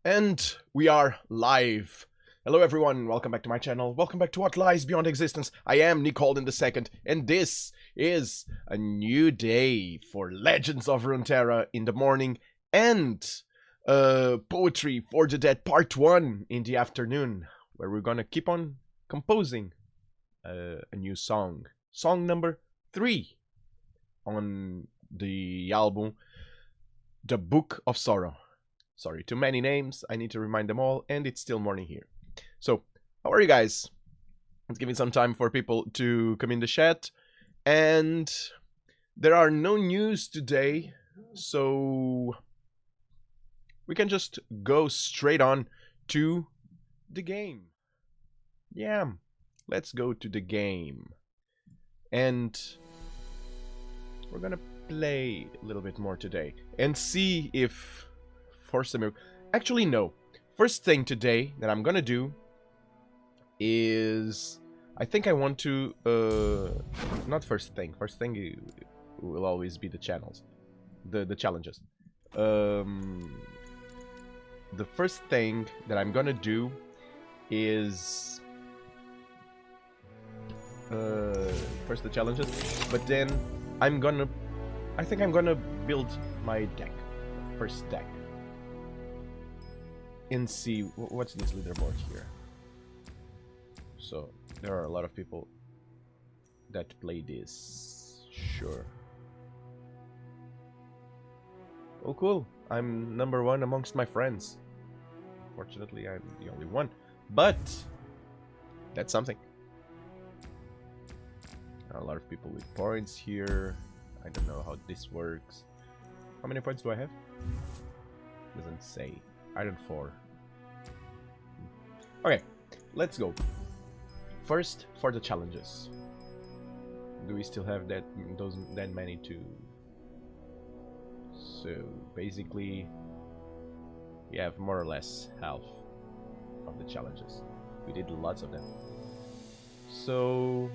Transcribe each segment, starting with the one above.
And we are live. Hello everyone, welcome back to my channel. Welcome back to What Lies Beyond Existence. I am Nicole in the Second, and this is a new day for Legends of Runeterra in the morning and Poetry for the Dead Part 1 in the afternoon, where we're gonna keep on composing a new song. Song number 3 on the album The Book of Sorrow. Sorry, too many names. I need to remind them all, and it's still morning here. So, how are you guys? Let's give it some time for people to come in the chat. And there are no news today, so we can just go straight on to the game. Yeah, let's go to the game. And we're gonna play a little bit more today and see if force the miracle. Actually, no. First thing today that I'm gonna do is I think I want to not first thing. First thing will always be the channels, the challenges. The first thing that I'm gonna do is first the challenges, but then I think I'm gonna build my deck, first deck. And see what's this leaderboard here. So there are a lot of people that play this. Sure. Oh cool, I'm number 1 amongst my friends. Fortunately, I'm the only one, but that's something. A lot of people with points here. I don't know how this works. How many points do I have? Doesn't say. Iron 4. Okay, let's go. First, for the challenges. Do we still have that many to? So basically, we have more or less half of the challenges. We did lots of them. So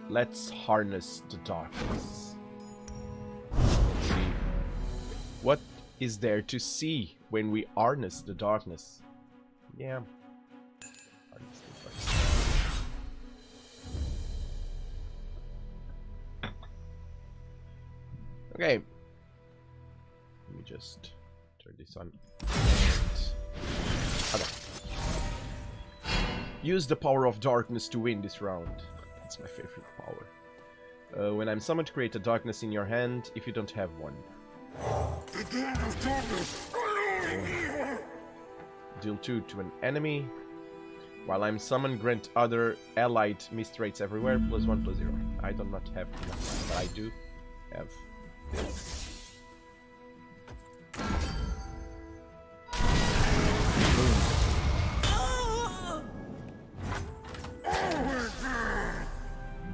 let's harness the darkness. Let's see what is there to see when we harness the darkness. Yeah. Harness the darkness. Okay. Let me just turn this on. Okay. Use the power of darkness to win this round. That's my favorite power. When I'm summoned, create a darkness in your hand if you don't have one. Deal 2 to an enemy. While I'm summoned, grant other allied mist rates everywhere. +1, +0. I do not have enough, but I do have this.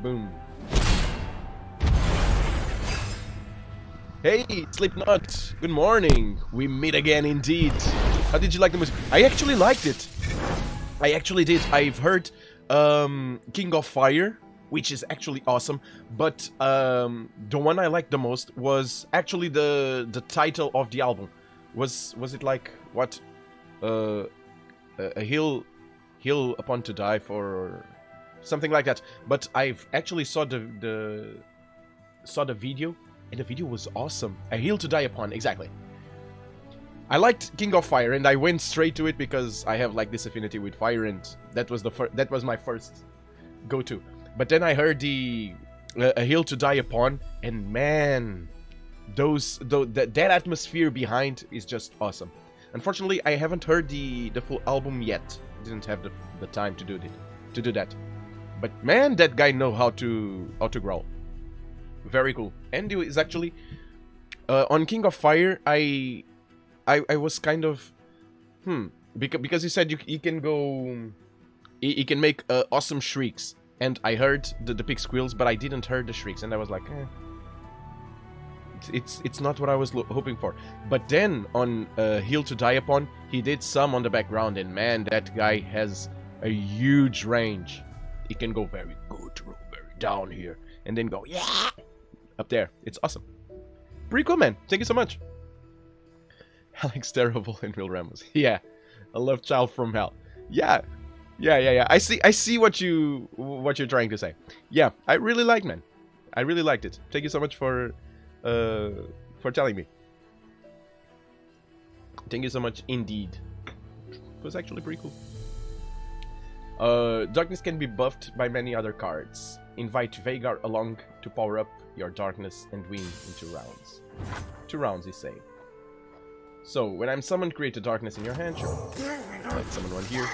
Boom. Boom. Hey, Slipknot! Good morning! We meet again indeed. How did you like the music? I actually liked it. I actually did. I've heard King of Fire, which is actually awesome, but the one I liked the most was actually the title of the album. Was it like what? A hill upon to die for, or something like that. But I've actually saw the video. And the video was awesome. A hill to die upon, exactly. I liked King of Fire, and I went straight to it because I have like this affinity with fire, and that was my first go-to. But then I heard the A Hill to Die Upon, and man, that atmosphere behind is just awesome. Unfortunately, I haven't heard the full album yet. Didn't have the time to do that. But man, that guy know how to growl. Very cool. And is actually on King of Fire. I was kind of because he said you can go, he can make awesome shrieks, and I heard the pig squeals, but I didn't hear the shrieks, and I was like, it's not what I was hoping for. But then on Hill to Die Upon, he did some on the background, and man, that guy has a huge range. He can go very good, very down here, and then go up there. It's awesome. Pretty cool, man. Thank you so much. Alex Terrible and Will Ramos. Yeah, a love child from hell. Yeah, yeah. I see what you're trying to say. Yeah, I really liked, man. I really liked it. Thank you so much for telling me. Thank you so much indeed. It was actually pretty cool. Darkness can be buffed by many other cards. Invite Vhagar along to power up your darkness and win in 2 rounds. 2 rounds, he's saying. So, when I'm summoned, create a darkness in your hand. Sure. Let's summon one here.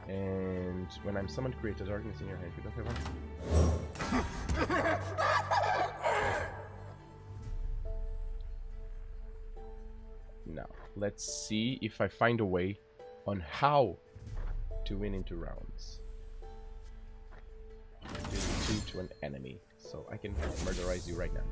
And when I'm summoned, create a darkness in your hand. You don't have one? Now, let's see if I find a way on how to win in 2 rounds. Do 2 to an enemy, so I can murderize you right now.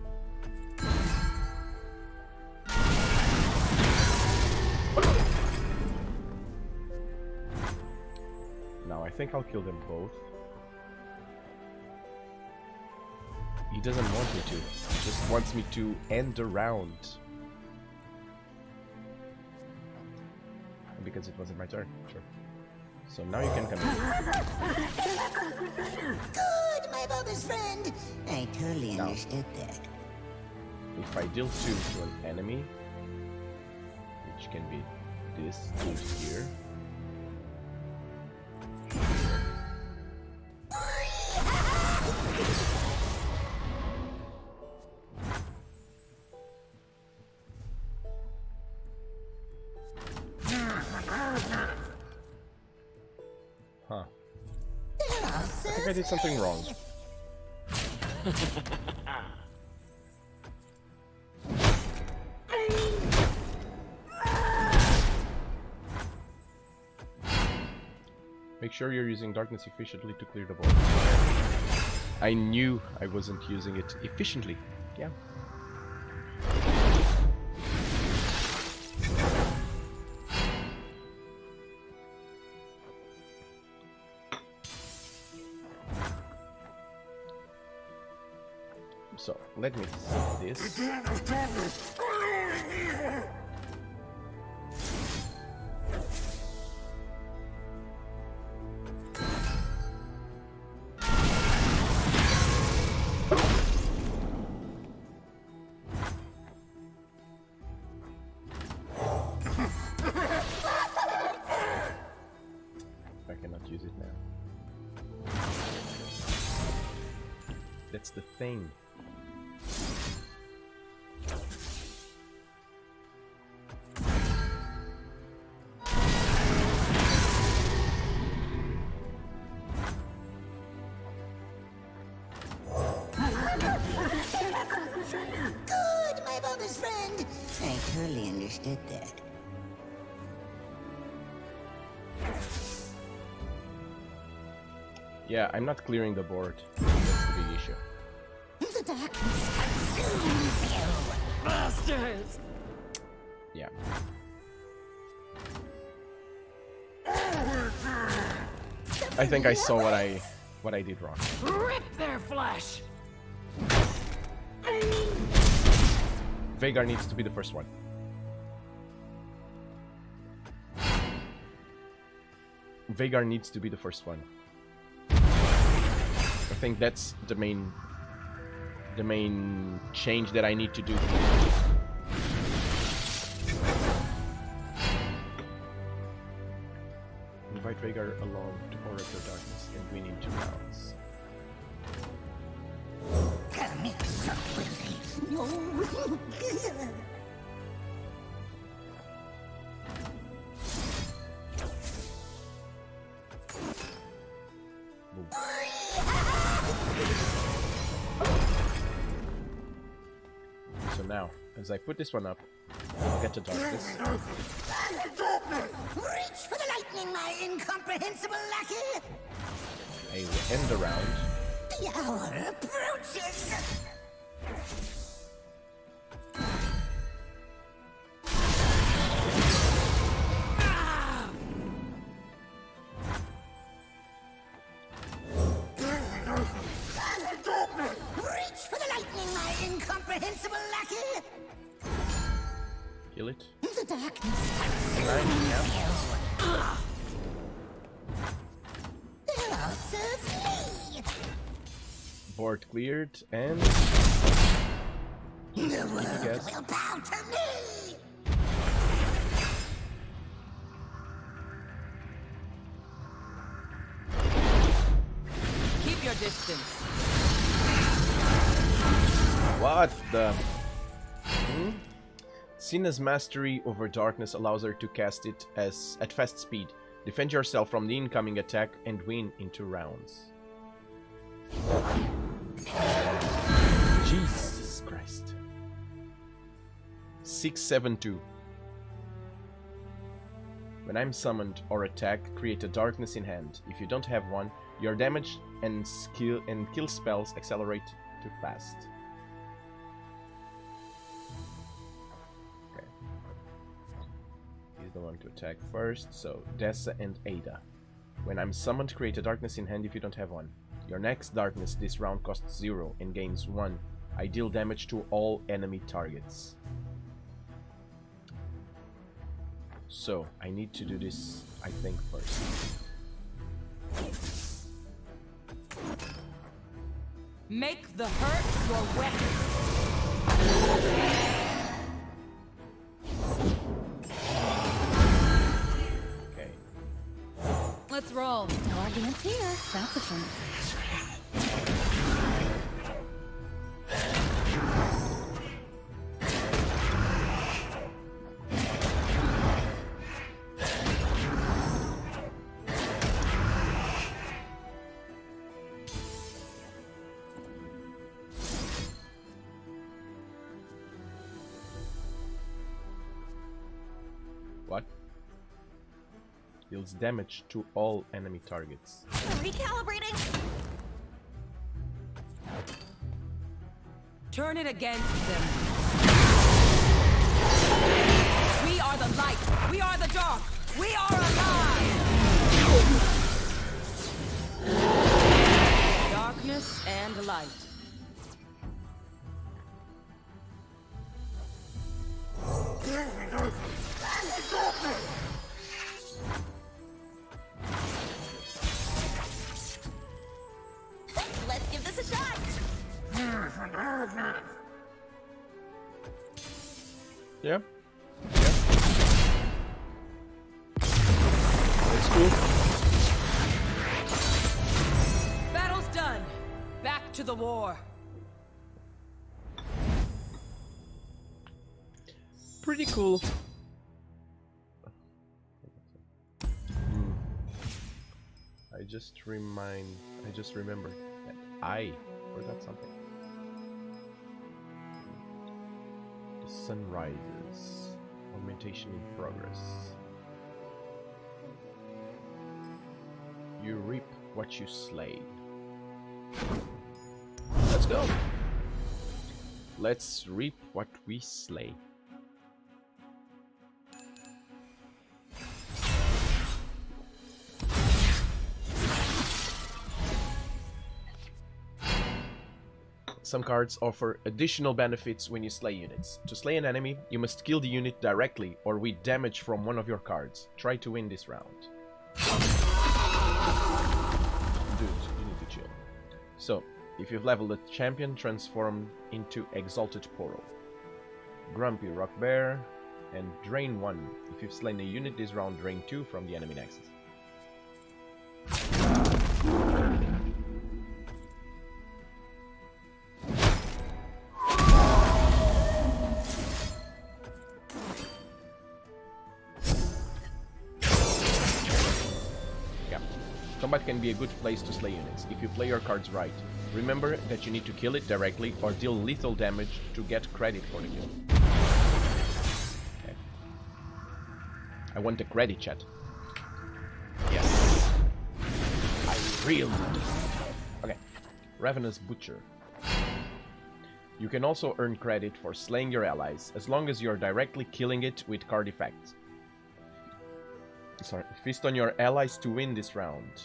Now, I think I'll kill them both. He doesn't want me to. He just wants me to end the round. Because it wasn't my turn, sure. So now you can come in. Good, my father's friend. I totally understood that. If I deal 2 to an enemy, which can be this dude here. Huh. I think I did something wrong. Make sure you're using darkness efficiently to clear the board. I knew I wasn't using it efficiently. Yeah. So, let me see this. I cannot use it now. That's the thing. Good, my father's friend. I totally understood that. Yeah, I'm not clearing the board. That's the big issue. The darkness consumes you. Bastards! Yeah. I think I saw what I did wrong. Rip their flesh! Vhagar needs to be the first one. Vhagar needs to be the first one. I think that's the main change that I need to do. Invite Vhagar along to power up your darkness and win in 2 rounds. Come here, somebody. No. So now, as I put this one up, I'll get to darkness. Reach for the lightning, my incomprehensible lackey. I will end the round. The hour approaches. Reach for the lightning, my incomprehensible Kill it. The darkness Nice, yeah. will all serve me. Board cleared, and The world guess. will bow to me. Keep your distance. what the? Sina's mastery over darkness allows her to cast it at fast speed. Defend yourself from the incoming attack and win in 2 rounds. Jesus Christ. 672. When I'm summoned or attacked, create a darkness in hand. If you don't have one, your damage and kill spells accelerate too fast. Okay. He's the one to attack first, so Dessa and Ada. When I'm summoned, create a darkness in hand if you don't have one. Your next darkness this round costs 0 and gains 1. I deal damage to all enemy targets. So, I need to do this, I think, first. Make the hurt your weapon. Okay. Let's roll. No arguments here. That's a fun. What? Deals damage to all enemy targets. Recalibrating. Turn it against them. We are the light. We are the dark. We are alive. Darkness and light. Let's give this a shot. Yeah. That's cool. Battle's done. Back to the war. Pretty cool. I just remembered that I forgot something. The sun rises. Augmentation in progress. You reap what you slay. Let's go. Let's reap what we slay. Some cards offer additional benefits when you slay units. To slay an enemy, you must kill the unit directly or with damage from one of your cards. Try to win this round. Dude, you need to chill. So, if you've leveled a champion, transform into Exalted Poro. Grumpy Rock Bear, and Drain 1. If you've slain a unit this round, drain 2 from the enemy nexus. Combat can be a good place to slay units, if you play your cards right. Remember that you need to kill it directly or deal lethal damage to get credit for the kill. Okay. I want the credit, chat. Yes. I reeled it. Okay. Ravenous Butcher. You can also earn credit for slaying your allies, as long as you're directly killing it with card effects. Sorry, feast on your allies to win this round.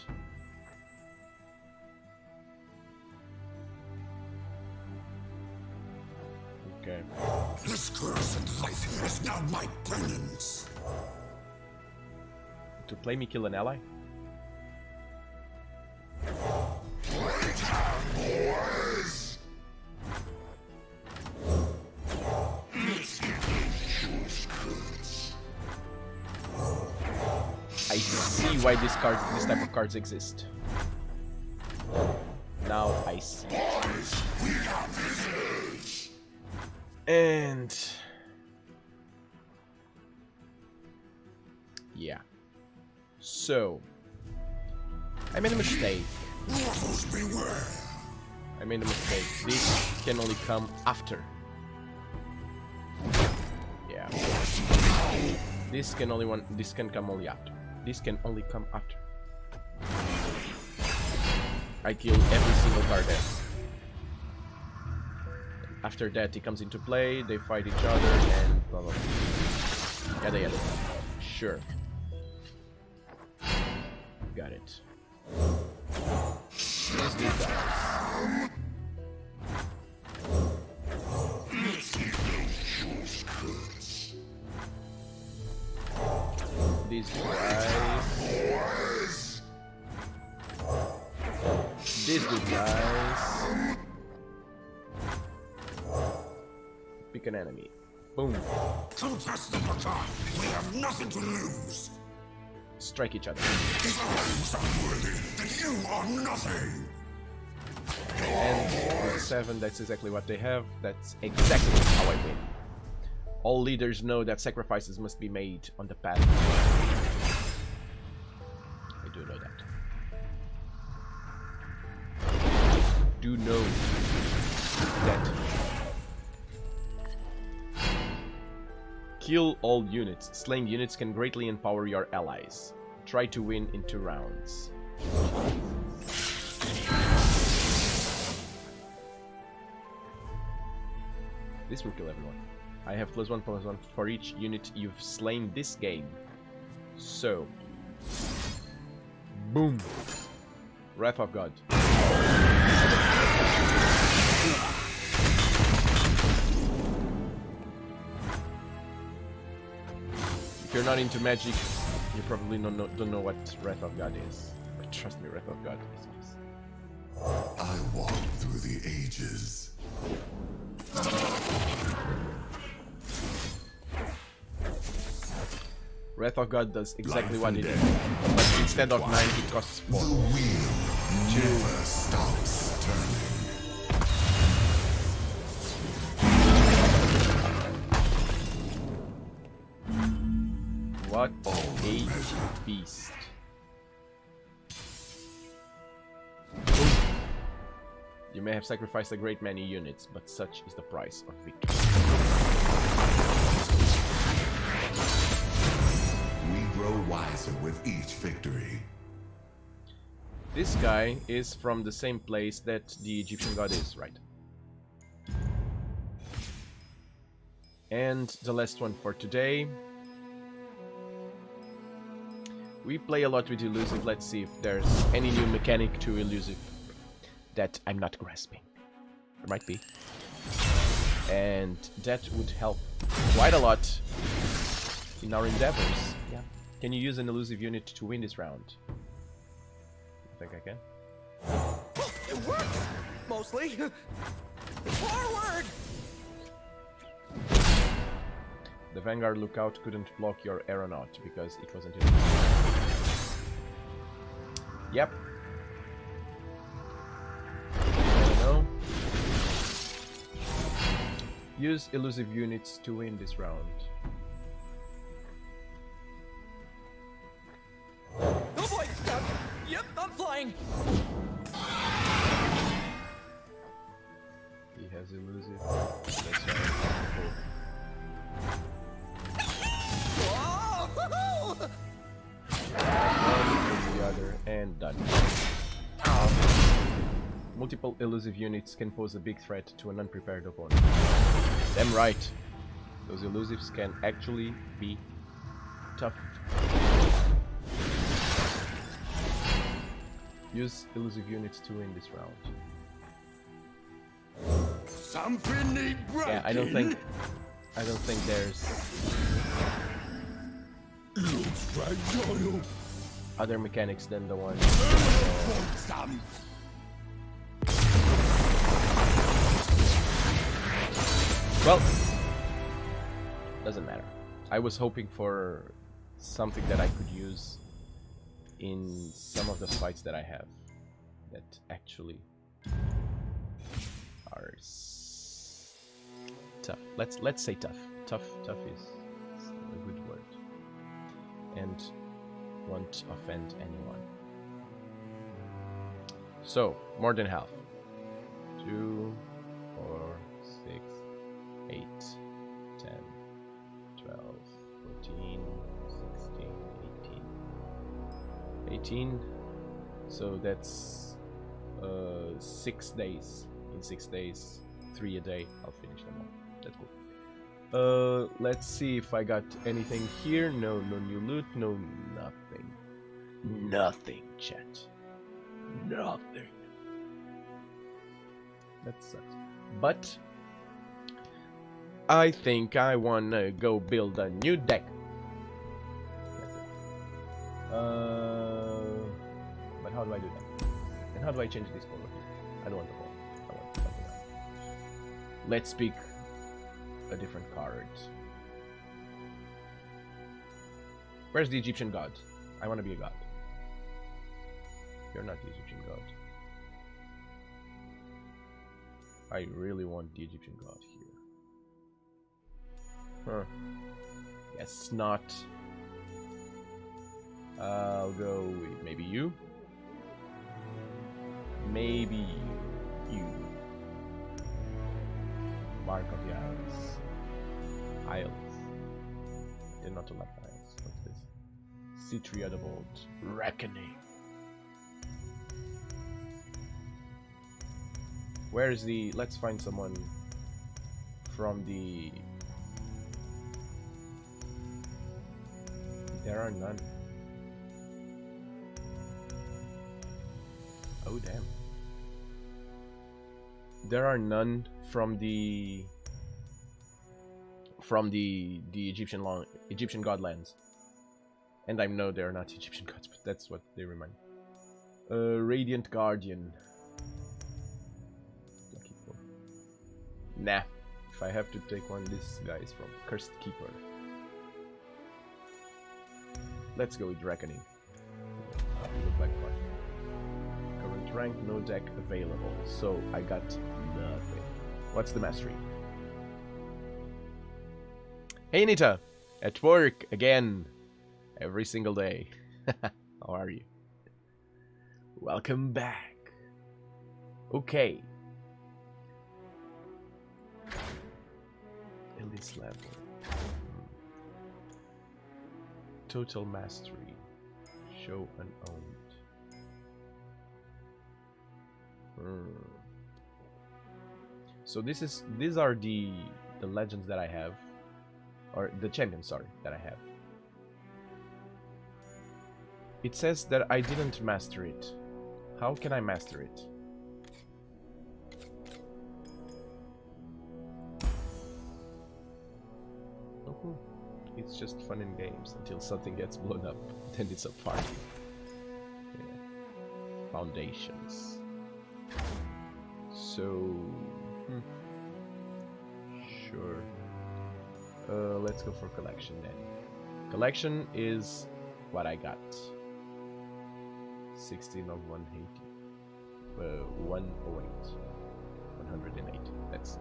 Okay. This cursed life is now my penance. To play me kill an ally? Boys! I see why this type of cards exist. Now I see. And yeah. So I made a mistake. I made a mistake. This can only come after. Yeah. This can come only after. This can only come after. I kill every single card there. After that, he comes into play, they fight each other, and blah blah blah. Yada yada. Sure. Got it. Let's do that. These guys. These two guys. Pick an enemy. Boom. Contest the baton. We have nothing to lose. Strike each other. If I was unworthy, then you are nothing. And with 7, that's exactly what they have. That's exactly how I win. All leaders know that sacrifices must be made on the path. I do know that. Do know that. Kill all units. Slaying units can greatly empower your allies. Try to win in 2 rounds. This will kill everyone. I have +1/+1 for each unit you've slain this game. So, boom. Wrath of God. If you're not into magic, you probably don't know what Wrath of God is. But trust me, Wrath of God is awesome. I walked through the ages. Wrath of God does exactly what it is. But instead of 9, it costs 4. The wheel never stops turning. What a beast. You may have sacrificed a great many units, but such is the price of victory. We grow wiser with each victory. This guy is from the same place that the Egyptian god is, right? And the last one for today. We play a lot with Elusive. Let's see if there's any new mechanic to Elusive that I'm not grasping. There might be. And that would help quite a lot in our endeavors. Yeah. Can you use an Elusive unit to win this round? I think I can. It works! Mostly. Forward! The Vanguard Lookout couldn't block your aeronaut because it wasn't in. Yep. I don't know. Use elusive units to win this round. Oh boy! Yep, I'm flying! He has elusive. That's right. Whoa! One and the other, and done. Multiple elusive units can pose a big threat to an unprepared opponent. Damn right. Those elusives can actually be tough. Use elusive units to win this round. Something need breaking. Yeah, I don't think I don't think there's Looks fragile. other mechanics than the one. Want some? Well, doesn't matter. I was hoping for something that I could use in some of the fights that I have that actually are tough. Let's say tough. Tough is a good word, and won't offend anyone. So more than half. 2, 4, 6, 8, 10, 12, 14, 16, 18. So that's 6 days. In 6 days, 3 a day, I'll finish them all. That's cool. Let's see if I got anything here. No new loot, no nothing. Nothing, chat. Nothing. That sucks. But I think I wanna go build a new deck. That's it. But how do I do that? And how do I change this color? I don't want the color. I want something else. Let's pick a different card. Where's the Egyptian god? I want to be a god. You're not the Egyptian god. I really want the Egyptian god here. Huh. Guess not. I'll go with maybe you. Maybe you. Mark of the Isles. Isles. They're not like Isles. What's this? Citria the Bold. Reckoning. Where is the... Let's find someone from the... There are none. Oh, damn. There are none from the Egyptian godlands. And I know they're not Egyptian gods, but that's what they remind me. Radiant Guardian. Lucky four. Nah. If I have to take one, this guy is from Cursed Keeper. Let's go with Reckoning. Look like fun. Current rank, no deck available. So I got nothing. What's the mastery? Hey Nita! At work again. Every single day. How are you? Welcome back. Okay. Elite level. Total mastery. Show unowned. So these are the legends that I have, or the champions, sorry, that I have. It says that I didn't master it. How can I master it? Oh, it's just fun in games until something gets blown up. Then it's a party. Yeah. Foundations. So, sure. Let's go for collection then. Collection is what I got. 16 of 180. 108. 108. That's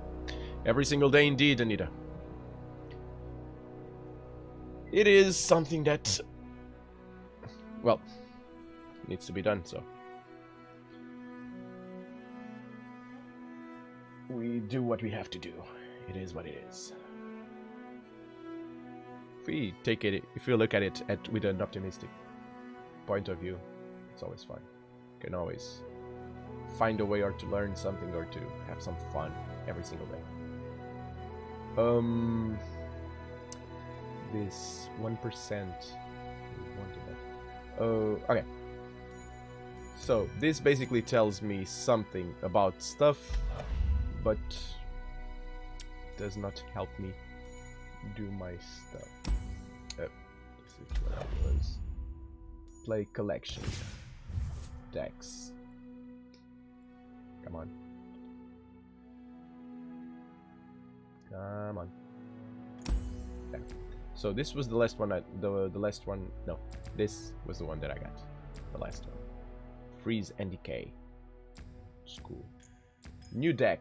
every single day indeed, Anita. It is something that, well, needs to be done, so. We do what we have to do. It is what it is. If we take it, if you look at it with an optimistic point of view, it's always fun. You can always find a way or to learn something or to have some fun every single day. This 1%. Okay. So this basically tells me something about stuff, but does not help me do my stuff. This is what it was. Play collection. Decks. Come on. Come on. There. So this was the last one. The last one. No, this was the one that I got. The last one. Freeze and decay. It's cool. New deck.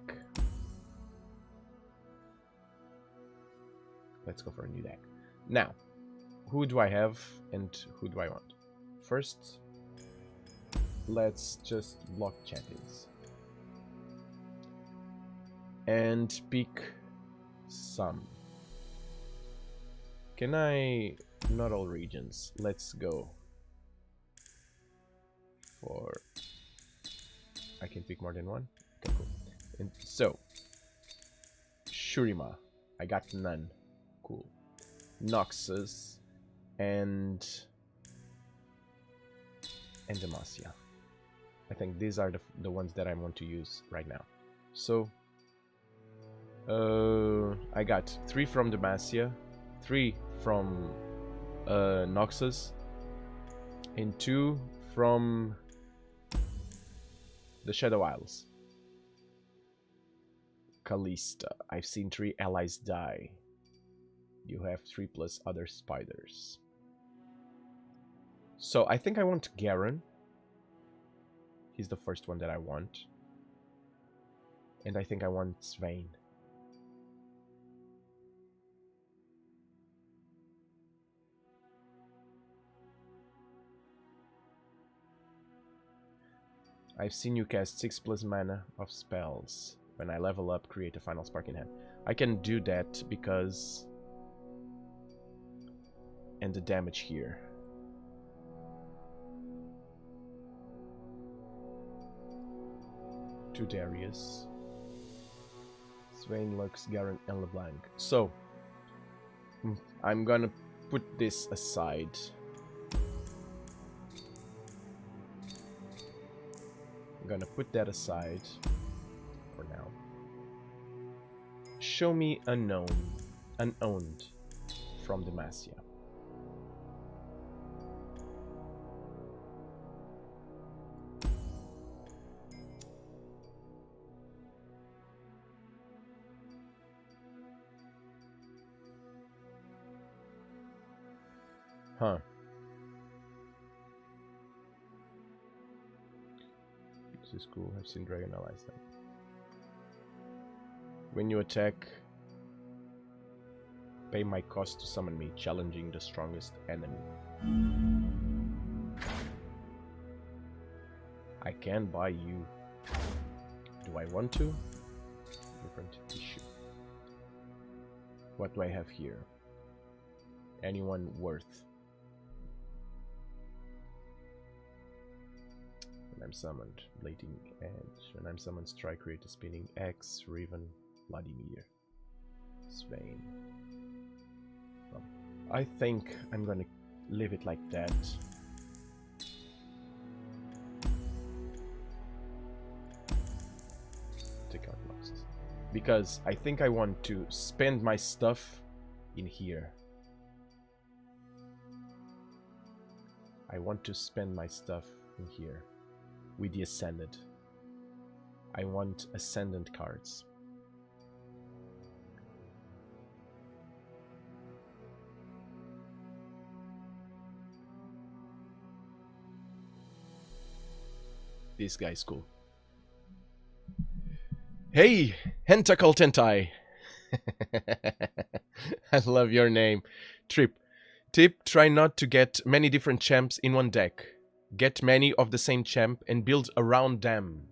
Let's go for a new deck. Now, who do I have and who do I want? First, let's just block champions. And pick some. Can I... Not all regions. Let's go for... I can pick more than one? Okay, cool. And so, Shurima. I got none. Cool. Noxus and Demacia. I think these are the ones that I want to use right now. So I got 3 from Demacia, 3 from Noxus, and 2 from the Shadow Isles. Callista. I've seen 3 allies die. You have 3 plus other spiders. So I think I want Garen. He's the first one that I want. And I think I want Swain. I've seen you cast 6 plus mana of spells. When I level up, create a final spark in hand. I can do that because... And the damage here. To Darius. Swain, Lux, Garen, and LeBlanc. So, I'm gonna put this aside. I'm gonna put that aside for now. Show me unowned from Demacia. Huh. This is cool. I've seen Dragon Allies then. When you attack, pay my cost to summon me, challenging the strongest enemy. I can buy you. Do I want to? Different issue. What do I have here? Anyone worth? When I'm summoned, Blading Edge. When I'm summoned, strike, create a spinning X, Riven, Vladimir, Swain. I think I'm gonna leave it like that. Take out Noxus. Because I think I want to spend my stuff in here. I want to spend my stuff in here. With the Ascended. I want Ascendant cards. This guy's cool. Hey, Hentacle Tentai. I love your name. Tip, try not to get many different champs in one deck. Get many of the same champ and build around them.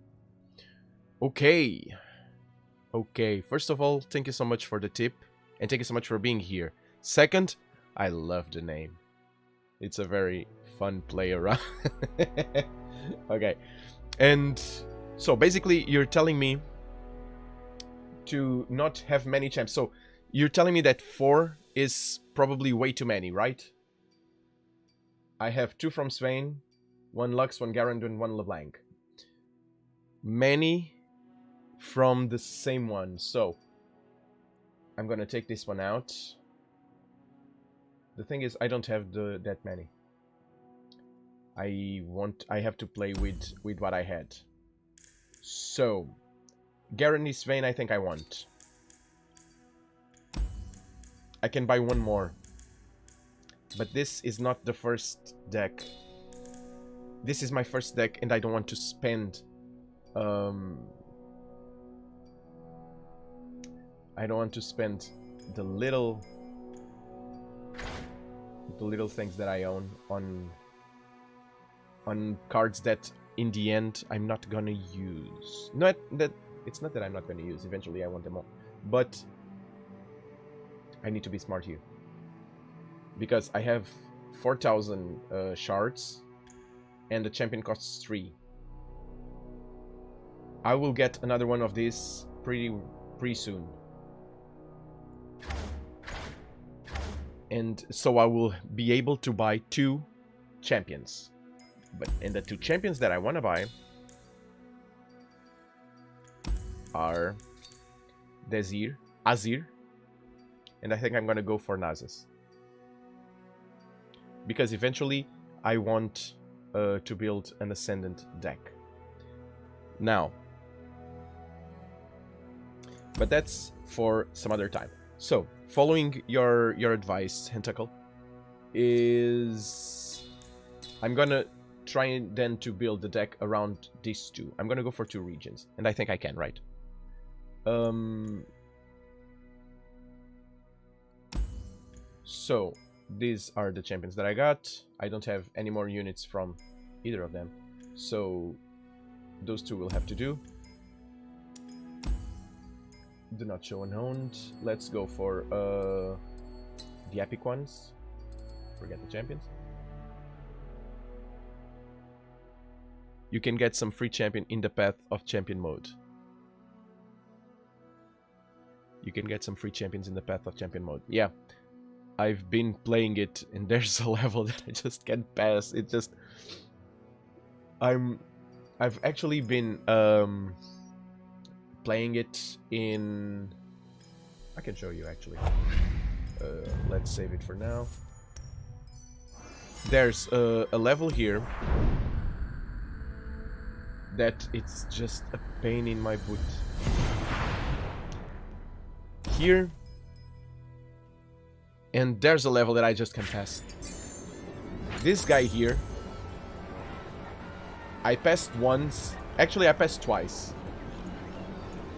Okay. Okay, first of all, thank you so much for the tip. And thank you so much for being here. Second, I love the name. It's a very fun play around. Okay. And so basically you're telling me to not have many champs. So you're telling me that 4 is probably way too many, right? I have 2 from Swain. 1 Lux, 1 Garen, and 1 LeBlanc. Many from the same one. So, I'm gonna take this one out. The thing is, I don't have that many. I have to play with what I had. So, Garany's Vein I think I want. I can buy one more. But this is not the first deck. This is my first deck and I don't want to spend I don't want to spend the little things that I own on cards that in the end I'm not gonna use. Not that it's not that I'm not gonna use. Eventually I want them all, but I need to be smart here because I have 4,000 shards and the champion costs 3. I will get another one of these pretty soon. And so I will be able to buy 2 champions. And the 2 champions that I want to buy are Azir, and I think I'm going to go for Nasus. Because eventually I want to build an Ascendant deck. Now, but that's for some other time. So, following your advice, Hentacle, is I'm gonna try then to build the deck around these 2. I'm gonna go for 2 regions, and I think I can, right? So these are the champions that I got. I don't have any more units from either of them, so those 2 will have to do. Do not show unowned. Let's go for the epic ones. Forget the champions. You can get some free champion in the path of champion mode. You can get some free champions in the path of champion mode. Yeah, I've been playing it and there's a level that I just can't pass. It just I've actually been playing it in... I can show you actually. Let's save it for now. There's a level here that it's just a pain in my boot. Here, and there's a level that I just can't pass. This guy here, I passed once. Actually, I passed twice.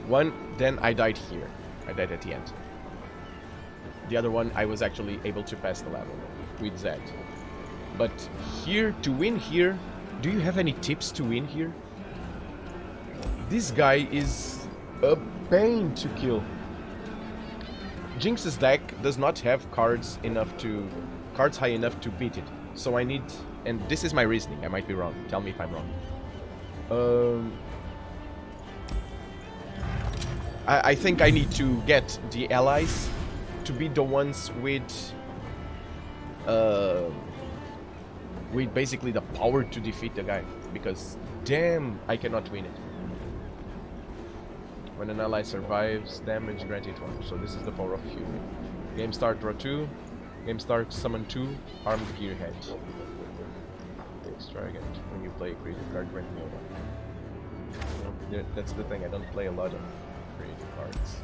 One, then I died here. I died at the end. The other one, I was actually able to pass the level with Zed. But here, to win here, do you have any tips to win here? This guy is a pain to kill. Jinx's deck does not have cards high enough to beat it. So I need, and this is my reasoning, I might be wrong. Tell me if I'm wrong. I think I need to get the allies to be the ones with basically the power to defeat the guy, because damn, I cannot win it. When an ally survives, damage granted 1. So this is the power of Fury. Game start, draw 2. Game start, summon 2. Armed Gearhead. Extravagant. When you play a creative card, grant me 1. That's the thing, I don't play a lot of creative cards.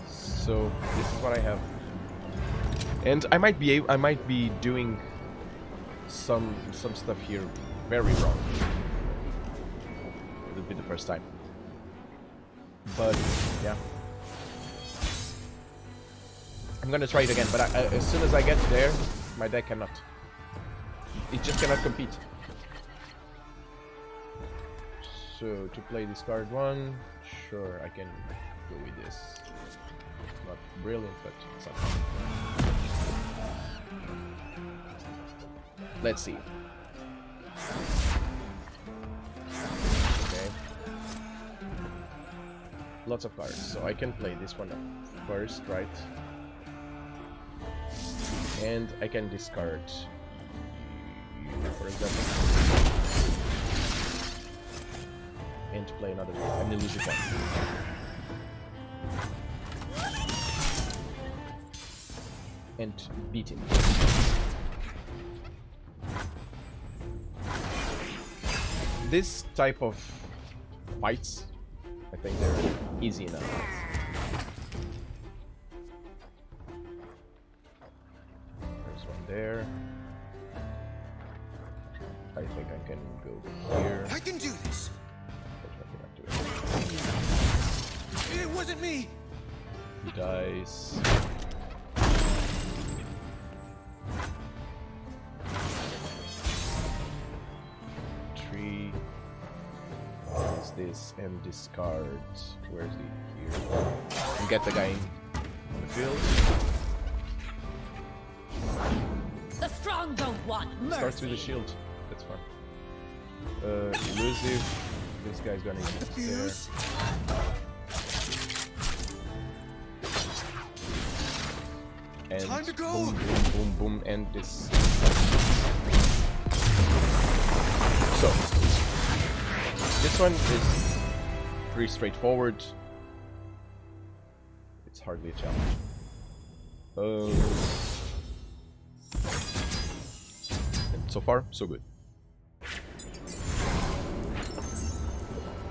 So this is what I have. And I might be doing some stuff here very wrong. It'll be the first time. But yeah, I'm gonna try it again. But as soon as I get there, my deck cannot. It just cannot compete. So to play this card 1, sure, I can go with this. It's not brilliant, but something. Let's see. Okay. Lots of cards, so I can play this one first, right? And I can discard, for example, and play another an illusive one. and beat him. This type of fights, I think they're easy enough. There's one there. I think I can go here. I can do this. But what can I do? It wasn't me. He dies. Tree. What is this? And discard. Where's he? Here. And get the guy on the field. The strong don't want Starts mercy. with the shield. That's fine. Elusive. This guy's gonna get there. Fuse. And Time to go. boom, boom, boom, boom, and this. So, this one is pretty straightforward. It's hardly a challenge. And so far, so good.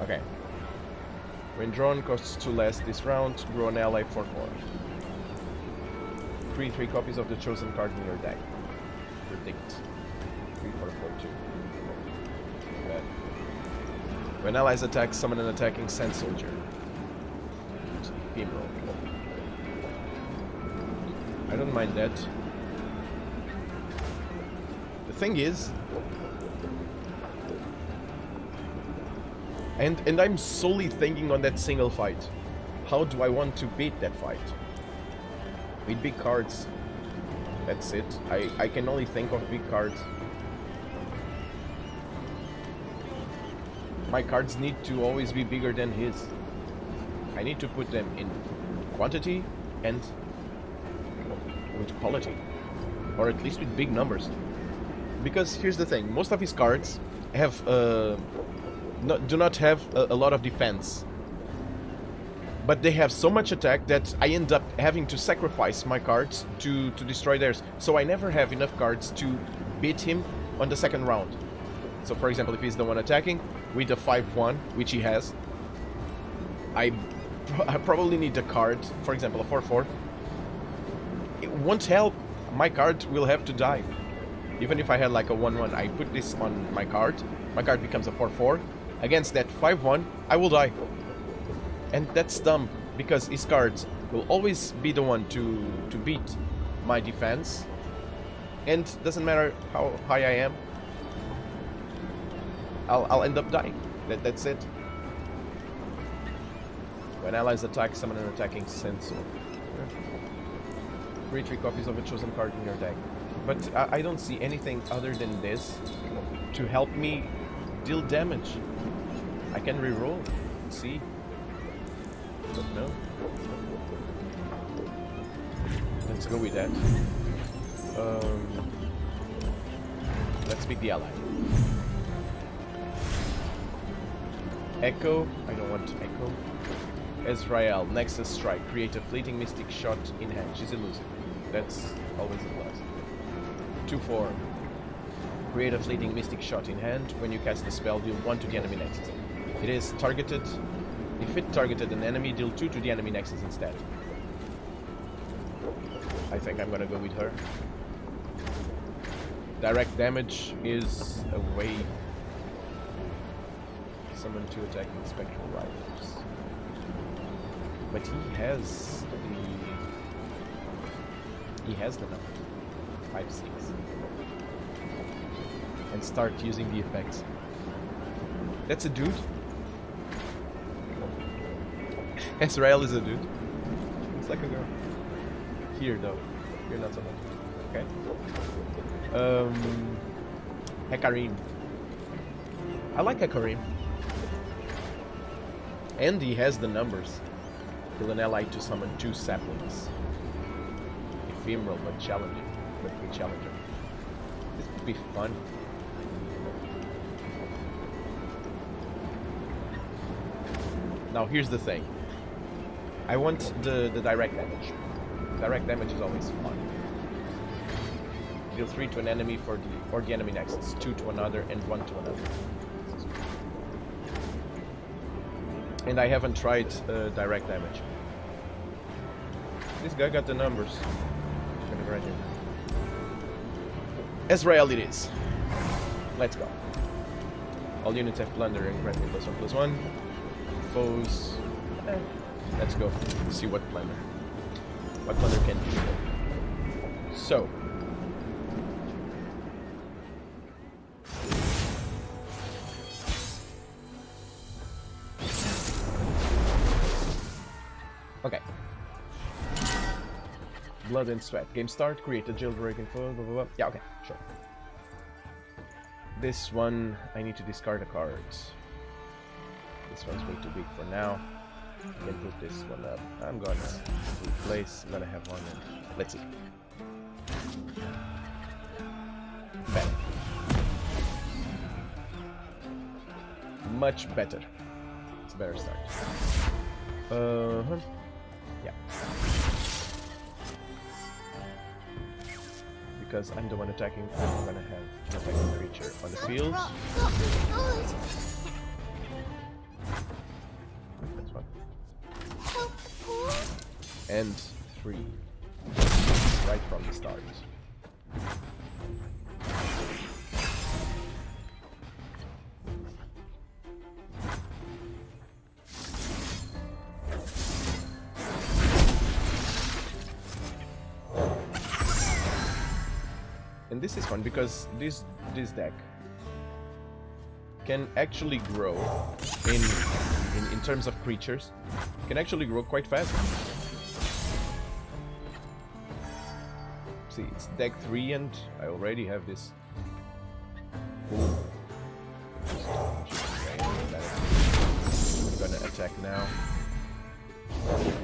Okay. When drawn, costs 2 less this round. Grow an ally for 4. Create 3 copies of the chosen card in your deck. Predict. 3 for 4 2. Bad. When allies attack, summon an attacking Sand Soldier. It's ephemeral. I don't mind that. The thing is, and I'm solely thinking on that single fight. How do I want to beat that fight? With big cards. That's it. I can only think of big cards. My cards need to always be bigger than his. I need to put them in quantity and with quality. Or at least with big numbers. Because here's the thing, most of his cards have do not have a lot of defense. But they have so much attack that I end up having to sacrifice my cards to destroy theirs. So I never have enough cards to beat him on the second round. So for example, if he's the one attacking with a 5-1, which he has, I probably need a card, for example a 4-4. It won't help, my card will have to die. Even if I had like a 1-1, I put this on my card becomes a 4-4. Against that 5-1, I will die. And that's dumb, because his cards will always be the one to beat my defense. And doesn't matter how high I am, I'll end up dying. That's it. When allies attack, summon an attacking sensor. Create 3 copies of a chosen card in your deck. But I don't see anything other than this to help me deal damage. I can reroll, see. But no. Let's go with that. Let's pick the ally. Echo. I don't want Echo. Ezreal. Nexus Strike. Create a fleeting mystic shot in hand. She's elusive. That's always a plus. 2-4. Create a fleeting mystic shot in hand. When you cast the spell, deal 1 to the enemy next. It is targeted. If it targeted an enemy, deal 2 to the enemy nexus instead. I think I'm gonna go with her. Direct damage is a way. Summon 2 attacking spectral riders. But he has the number 5-6. And start using the effects. That's a dude. Ezreal is a dude. It's like a girl. Here though. Here not so much. Okay. Hecarim. I like Hecarim. And he has the numbers. Kill an ally to summon 2 saplings. Ephemeral but challenging. But we challenge him. This would be fun. Now here's the thing. I want the direct damage. Direct damage is always fun. Deal 3 to an enemy or the enemy nexus, 2 to another, and 1 to another. And I haven't tried direct damage. This guy got the numbers. Right here. Ezreal it is. Let's go. All units have plunder and grant me +1/+1. Foes. Let's go. See what plunder can do. So. Okay. Blood and sweat. Game start. Create a jailbreaking foe. Blah, blah, blah. Yeah, okay. Sure. This one, I need to discard a card. This one's way too big for now. I can put this one up. I'm gonna replace. I'm gonna have one. Let's see. Better. Much better. It's a better start. Yeah. Because I'm the one attacking, I'm gonna have an attack on the Reacher on the field. That's one. And 3. Right from the start. And this is fun because this deck can actually grow in terms of creatures. Can actually grow quite fast. See, it's deck 3 and I already have this. Ooh. I'm gonna attack now.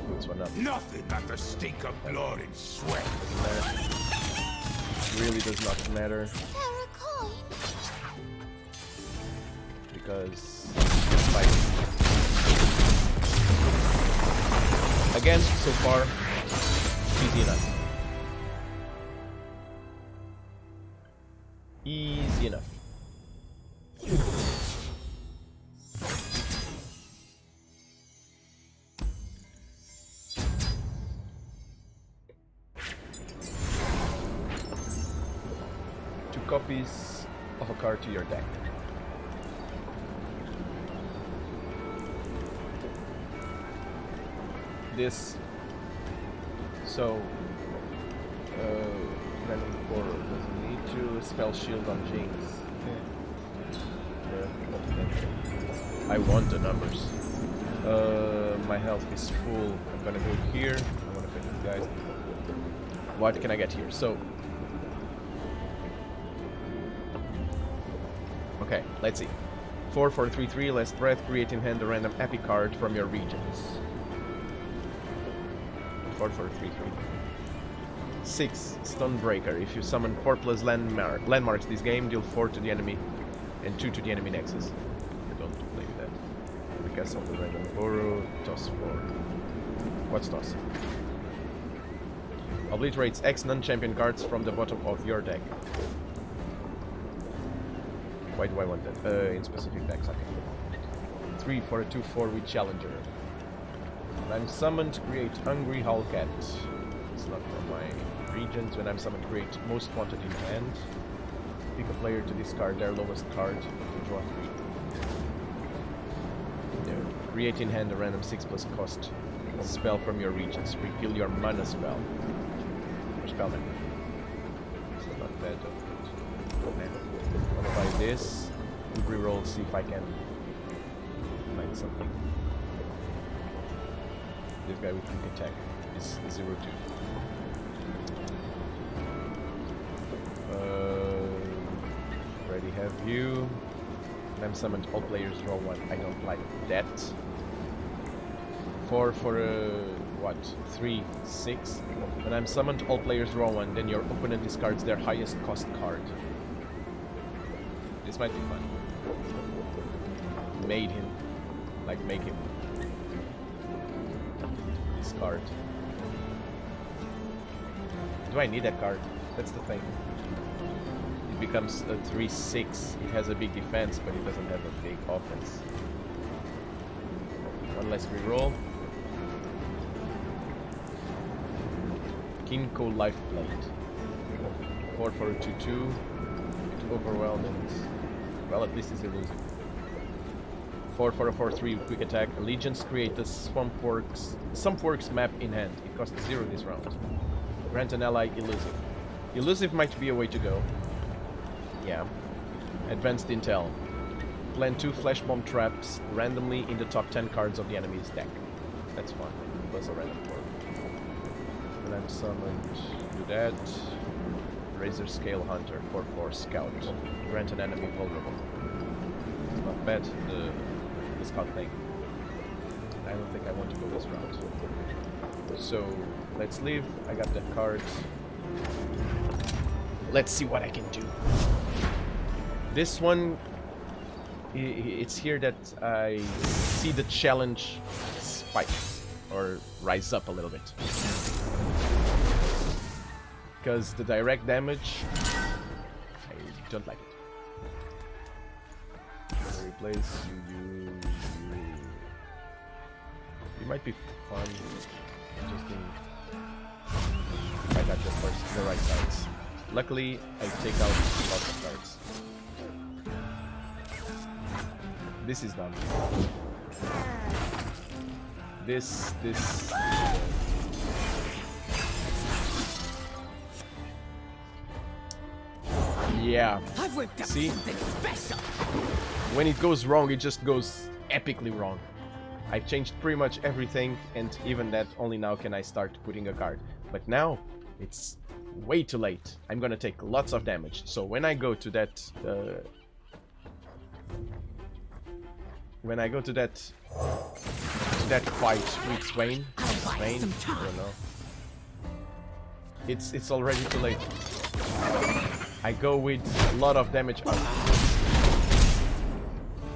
Puts one up. Nothing but the stink of blood and sweat. Doesn't matter. Really does not matter because again, so far easy enough. Easy enough. Copies of a card to your deck. This. So, random horror doesn't need to spell shield on Jinx. I want the numbers. My health is full. I'm gonna go here. I wanna finish these guys. What can I get here? So. Okay, let's see. 4 for 3/3, last breath, create in hand a random epic card from your regions. 4 for 3/3. 6, Stonebreaker. If you summon 4+ landmarks this game, deal 4 to the enemy and 2 to the enemy nexus. I don't play with that. Because of the random borrow, toss 4. What's toss? Obliterates X non-champion cards from the bottom of your deck. Why do I want that? In specific decks, okay. 3 for a 2/4 with Challenger. When I'm summoned, create Hungry Hellcat. It's not from my regions. When I'm summoned, create most wanted in hand. Pick a player to discard their lowest card to draw 3. There. Create in hand a random 6+ cost spell from your regions. Refill your mana spell. Or spell them. This is not bad. I'll buy this and reroll, see if I can find something. This guy with quick attack is 0-2. Already have you. When I'm summoned, all players draw 1. I don't like that. 4 for what? 3, 6. When I'm summoned, all players draw 1. Then your opponent discards their highest cost card. This might be fun. Make him. Discard. Do I need that card? That's the thing. becomes a 3-6. It has a big defense, but it doesn't have a big offense. One less reroll. Kinko Life Plate. 4 for a 2-2. To overwhelm it. Well, at least it's elusive. 4 for a 4-3 quick attack. Allegiance, create a Swampworks map in hand. It costs 0 this round. Grant an ally elusive. Elusive might be a way to go. Yeah. Advanced intel. Plant 2 flash bomb traps randomly in the top 10 cards of the enemy's deck. That's fun. Plus a random 4. Land summoned. Do that. Razor Scale Hunter. 4/4 Scout. Grant an enemy vulnerable. It's not bad. The scout thing. I don't think I want to go this route. So let's leave. I got the cards. Let's see what I can do. This one, it's here that I see the challenge spike or rise up a little bit. Because the direct damage, I don't like it. Replace you might be fun. Interesting. If I got the right cards. Luckily, I take out lots of cards. This is done. This. Yeah. See? When it goes wrong, it just goes epically wrong. I've changed pretty much everything, and even that, only now can I start putting a card. But now, it's way too late. I'm gonna take lots of damage. So when I go to that... when I go to that fight with Swain, I don't know. It's already too late. I go with a lot of damage up.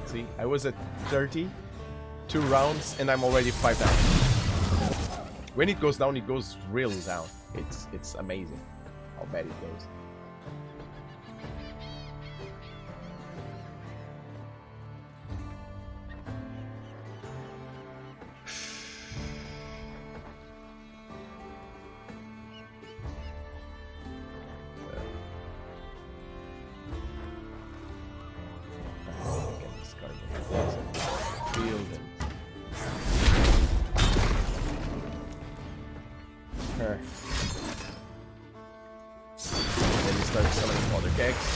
See, I was at 30, 2 rounds, and I'm already 5 down. When it goes down, it goes real down. It's amazing how bad it goes. Then you start summoning other kegs.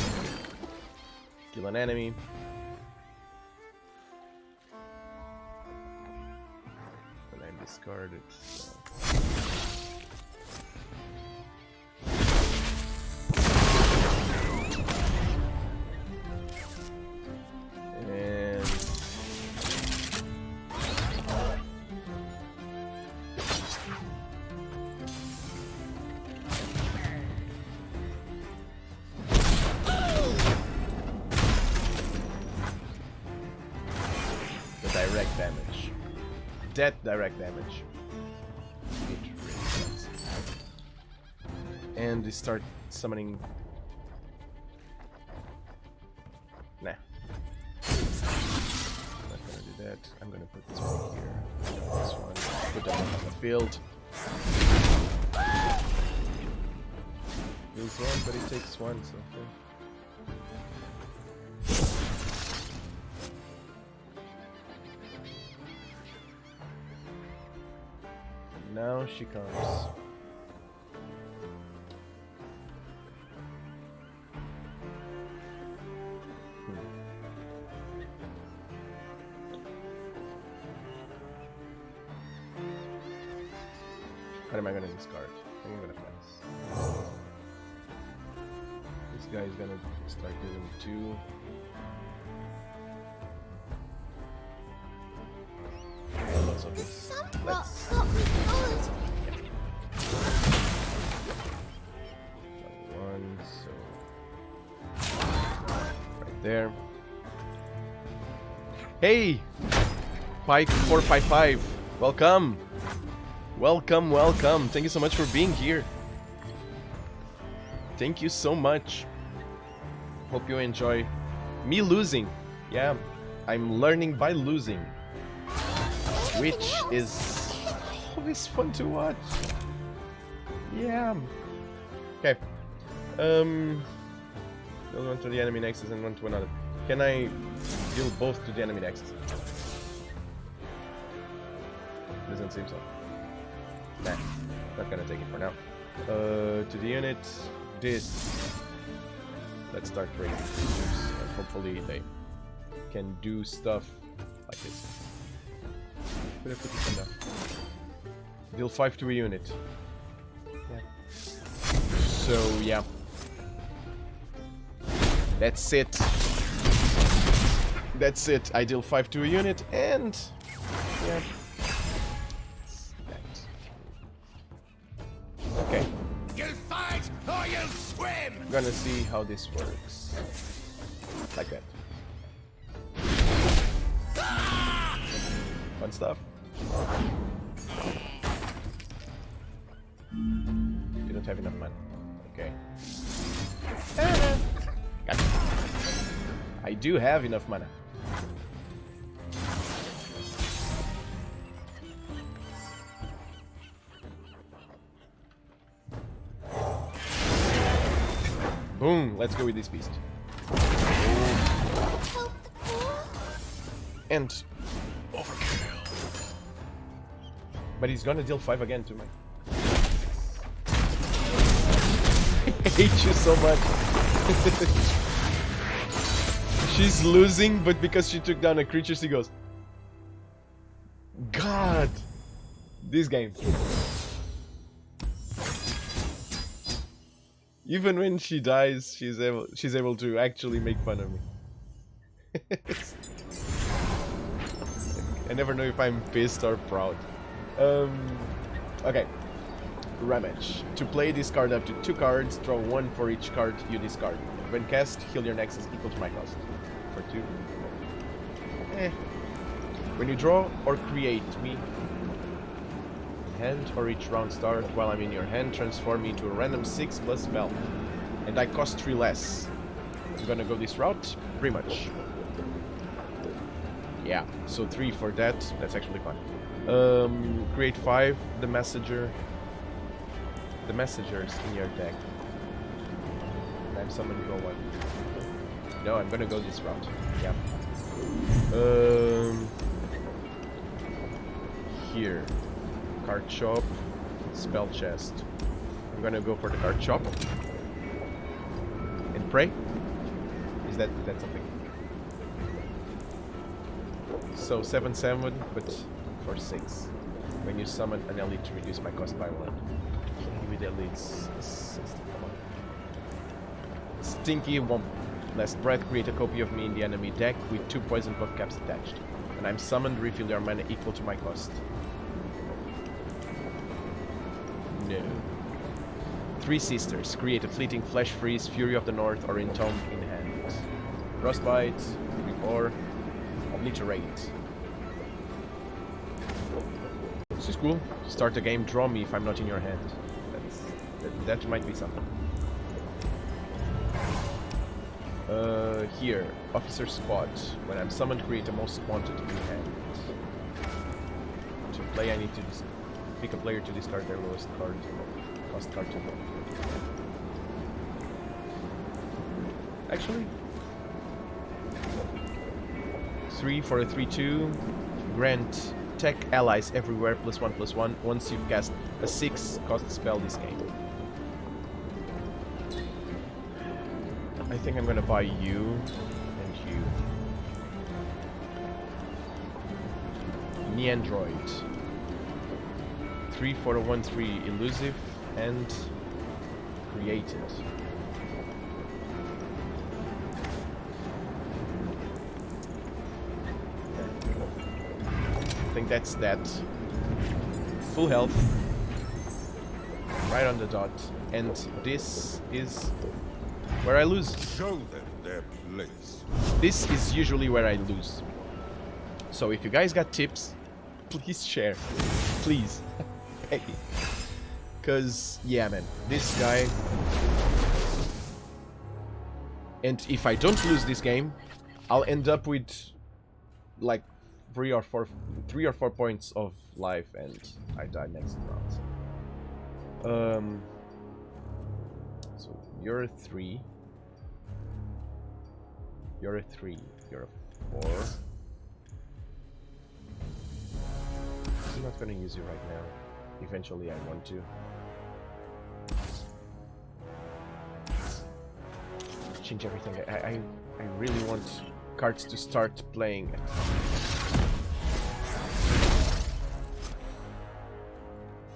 Kill an enemy. And I discard it. So. Direct damage. That direct damage. It really sucks. And we start summoning. Nah. I'm not gonna do that. I'm gonna put this one here. This one. Put that one on the field. Kills one, but it takes one, so okay. Now she comes. What am I gonna discard? I think I'm gonna pass. This guy is gonna start doing 2. Lots of this. Let's. One, so right there. Hey, Pike 455, welcome, welcome, welcome. Thank you so much for being here. Thank you so much. Hope you enjoy me losing. Yeah, I'm learning by losing, which is always fun to watch. Yeah. Okay. Build one to the enemy nexus and one to another. Can I deal both to the enemy nexus? Doesn't seem so. Nah, not gonna take it for now. To the unit, this. Let's start raiding creatures, and hopefully they can do stuff like this. Could I put this in there? Deal 5 to a unit. Yeah. So yeah. That's it. That's it. I deal 5 to a unit and yeah. Okay. You'll fight or you'll swim! I'm gonna see how this works. Like that. Fun stuff. You don't have enough mana. Okay. Gotcha. I do have enough mana. Boom! Let's go with this beast. And overkill. But he's gonna deal 5 again to me. I hate you so much. She's losing, but because she took down a creature, she goes, God, this game. Even when she dies, she's able to actually make fun of me. I never know if I'm pissed or proud. Okay. Ramage. To play, discard up to 2 cards, draw 1 for each card you discard. When cast, heal your nexus equal to my cost. For 2. When you draw or create me, hand or each round start while I'm in your hand, transform me into a random 6+ spell. And I cost 3 less. I'm gonna go this route? Pretty much. Yeah, so 3 for that. That's actually fun. Create 5, the messenger. The messengers in your deck. I'm summoning go 1. No, I'm gonna go this route. Yeah. Here. Card shop. Spell chest. I'm gonna go for the card shop. And pray. Is that something? So 7/7, but for 6. When you summon an elite to reduce my cost by 1. With elites. Stinky Womp. Last breath, create a copy of me in the enemy deck with 2 poison buff caps attached. When I'm summoned, refill your mana equal to my cost. No. 3 sisters. Create a fleeting flash freeze, Fury of the North, or Entomb in hand. Frostbite, 3/4. Obliterate. This is cool. Start the game, draw me if I'm not in your hand. That might be something. Here, Officer Squad. When I'm summoned, create a most wanted in hand. To play, I need to pick a player to discard their lowest card. Cost card to go. Actually, 3 for a 3/2. Grant tech allies everywhere +1/+1 once you've cast a 6 cost spell this game. I think I'm gonna buy you and you. Neandroid. 3 for a 1/3 elusive and created. I think that's that. Full health. Right on the dot. And this is where I lose. Show them their place. This is usually where I lose. So if you guys got tips, please share. Please. Hey. Cause yeah man, this guy And if I don't lose this game, I'll end up with like 3 or 4 points of life, and I die next round. So you're a 3. You're a 3. You're a 4. I'm not gonna use you right now. Eventually I want to. Change everything. I really want cards to start playing it.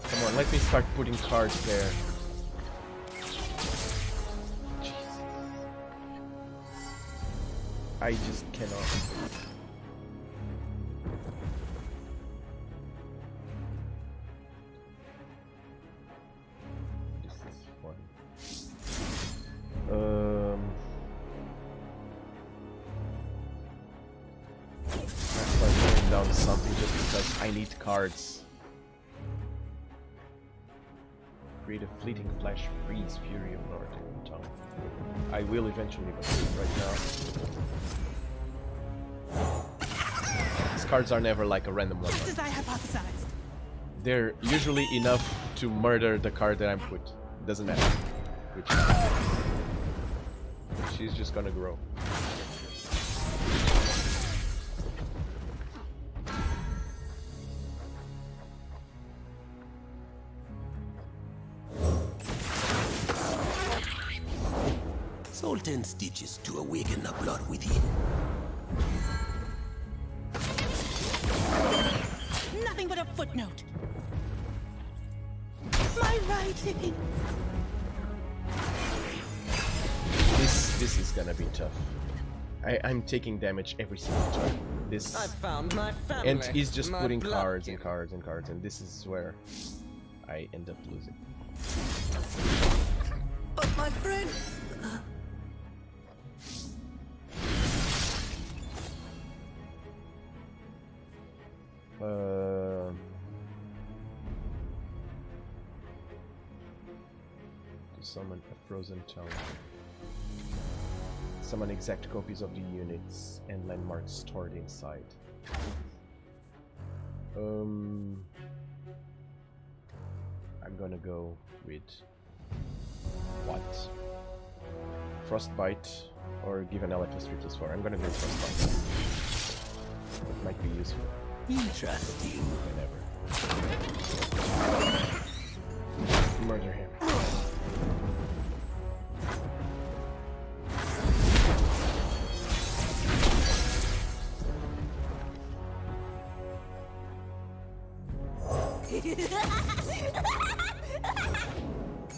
Come on, let me start putting cards there. Jesus. I just cannot. This is fun. That's why I'm putting down something just because I need cards. Create a fleeting flash, freeze, fury of Northern Tongue. I will eventually, but right now. These cards are never like a random one. Just as I hypothesized. They're usually enough to murder the card that I'm put. Doesn't matter. Which she's just gonna grow. Sultan stitches to awaken the blood within. Nothing but a footnote. My writing. This is gonna be tough. I'm taking damage every single time. This I found my family. and he's just my putting blood cards kin. and cards and cards, and this is where I end up losing. But my friend. To summon a frozen tongue. Summon exact copies of the units and landmarks stored inside. I'm gonna go with what? Frostbite or give an electricity +4. I'm gonna go with Frostbite. It might be useful. Interesting. Whenever. Murder him.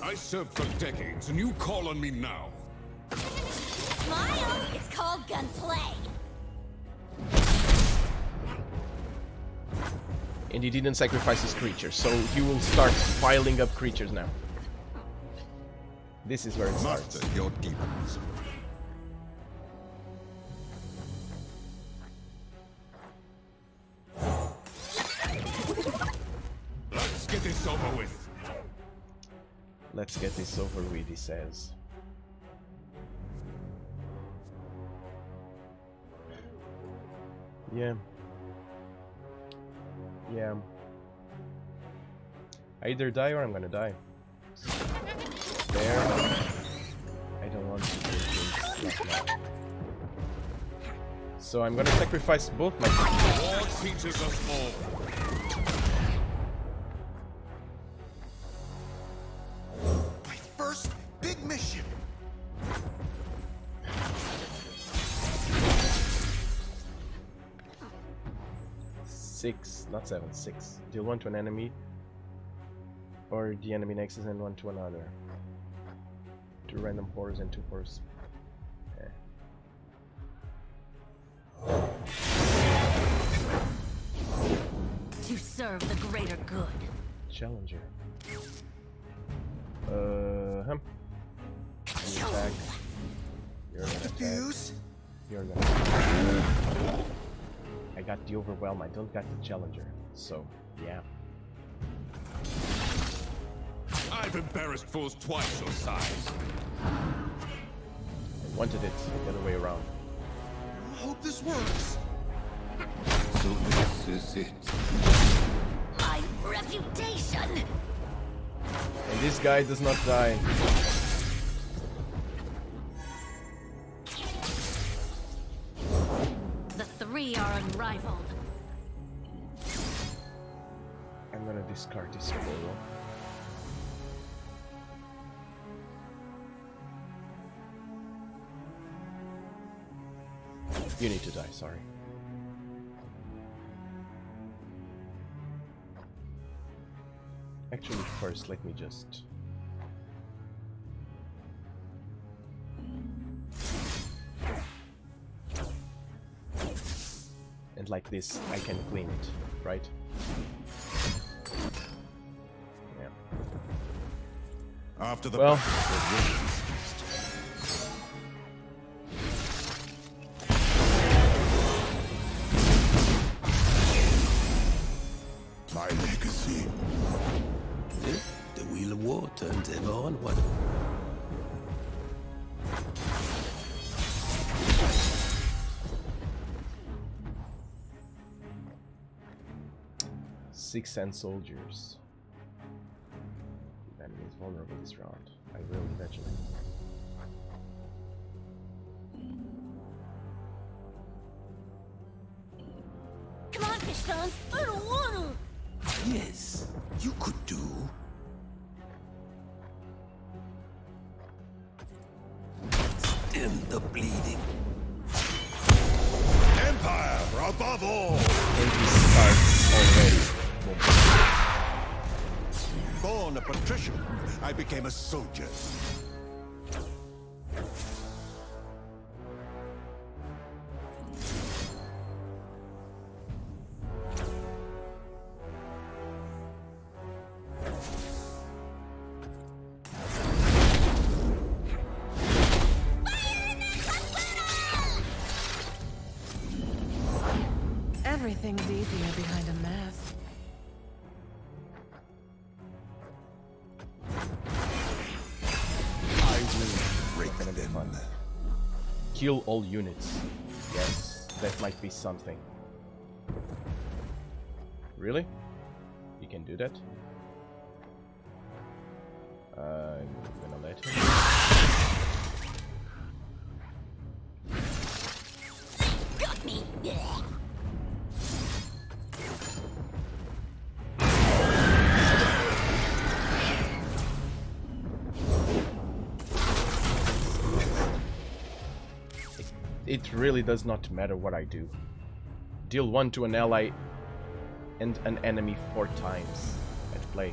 I served for decades, and you call on me now. Smile! It's called gunplay. And he didn't sacrifice his creatures, so he will start piling up creatures now. This is where it starts. Master your demons. Let's get this over with. Let's get this over with, he says. Yeah. Yeah. I either die or I'm gonna die. There. I don't want to do things like that. So I'm gonna sacrifice both my creatures. War teaches us all. My first big mission. Six, not 7, 6. Deal 1 to an enemy, or the enemy next and 1 to another. 2 random horrors and 2 horrors. To serve the greater good. Challenger. You're attack. You're gonna attack. Fuse. You're gonna. I got the overwhelm. I don't got the challenger. So yeah. I've embarrassed fools twice your size. And Wanted it the other way around. I hope this works. So this is it. My reputation! And this guy does not die. The three are unrivaled. I'm gonna discard this photo. You need to die, sorry. Actually, first, let me just... And like this, I can clean it, right? Yeah. After the Well... my legacy. The wheel of war turns ever onward. Six sand soldiers. The enemy is vulnerable this round. I will eventually. Come on, fish stones! I don't wanna! Yes, you could do. Stem the bleeding. Empire above all. And he starts already. Born a patrician, I became a soldier. Everything's easier behind a mask. I will break them. Kill all units. Yes, that might be something. Really? You can do that? I'm gonna let him. Got me! Yeah. It really does not matter what I do. Deal 1 to an ally and an enemy 4 times at play.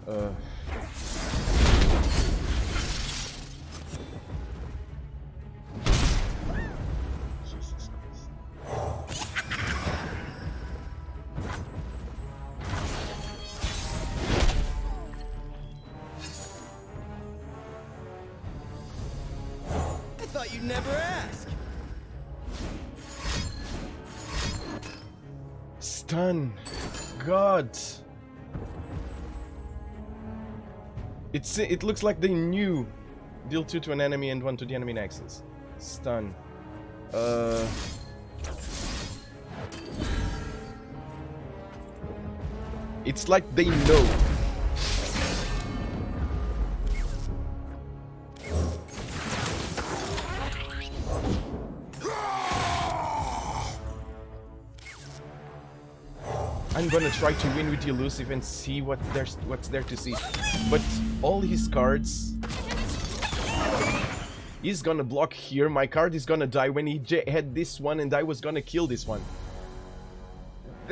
Well, Jesus Christ. I thought you'd never ask. Stun. God. It looks like they knew. Deal 2 to an enemy and 1 to the enemy nexus. Stun. It's like they know. I'm gonna try to win with the elusive and see what's there to see. But all his cards... He's gonna block here, my card is gonna die when he had this one and I was gonna kill this one.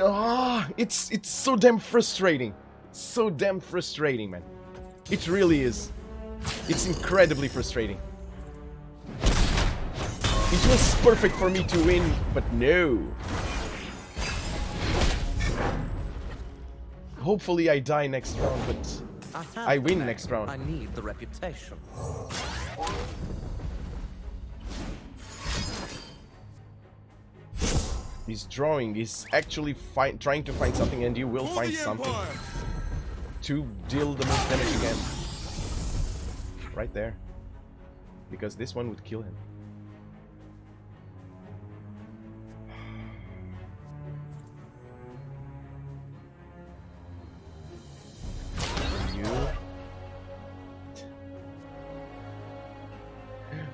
Ah, it's so damn frustrating. So damn frustrating, man. It really is. It's incredibly frustrating. It was perfect for me to win, but no. Hopefully I die next round, but I win next round. I need the reputation. He's drawing, he's actually trying to find something, and you will find something. to deal the most damage again. Right there. Because this one would kill him.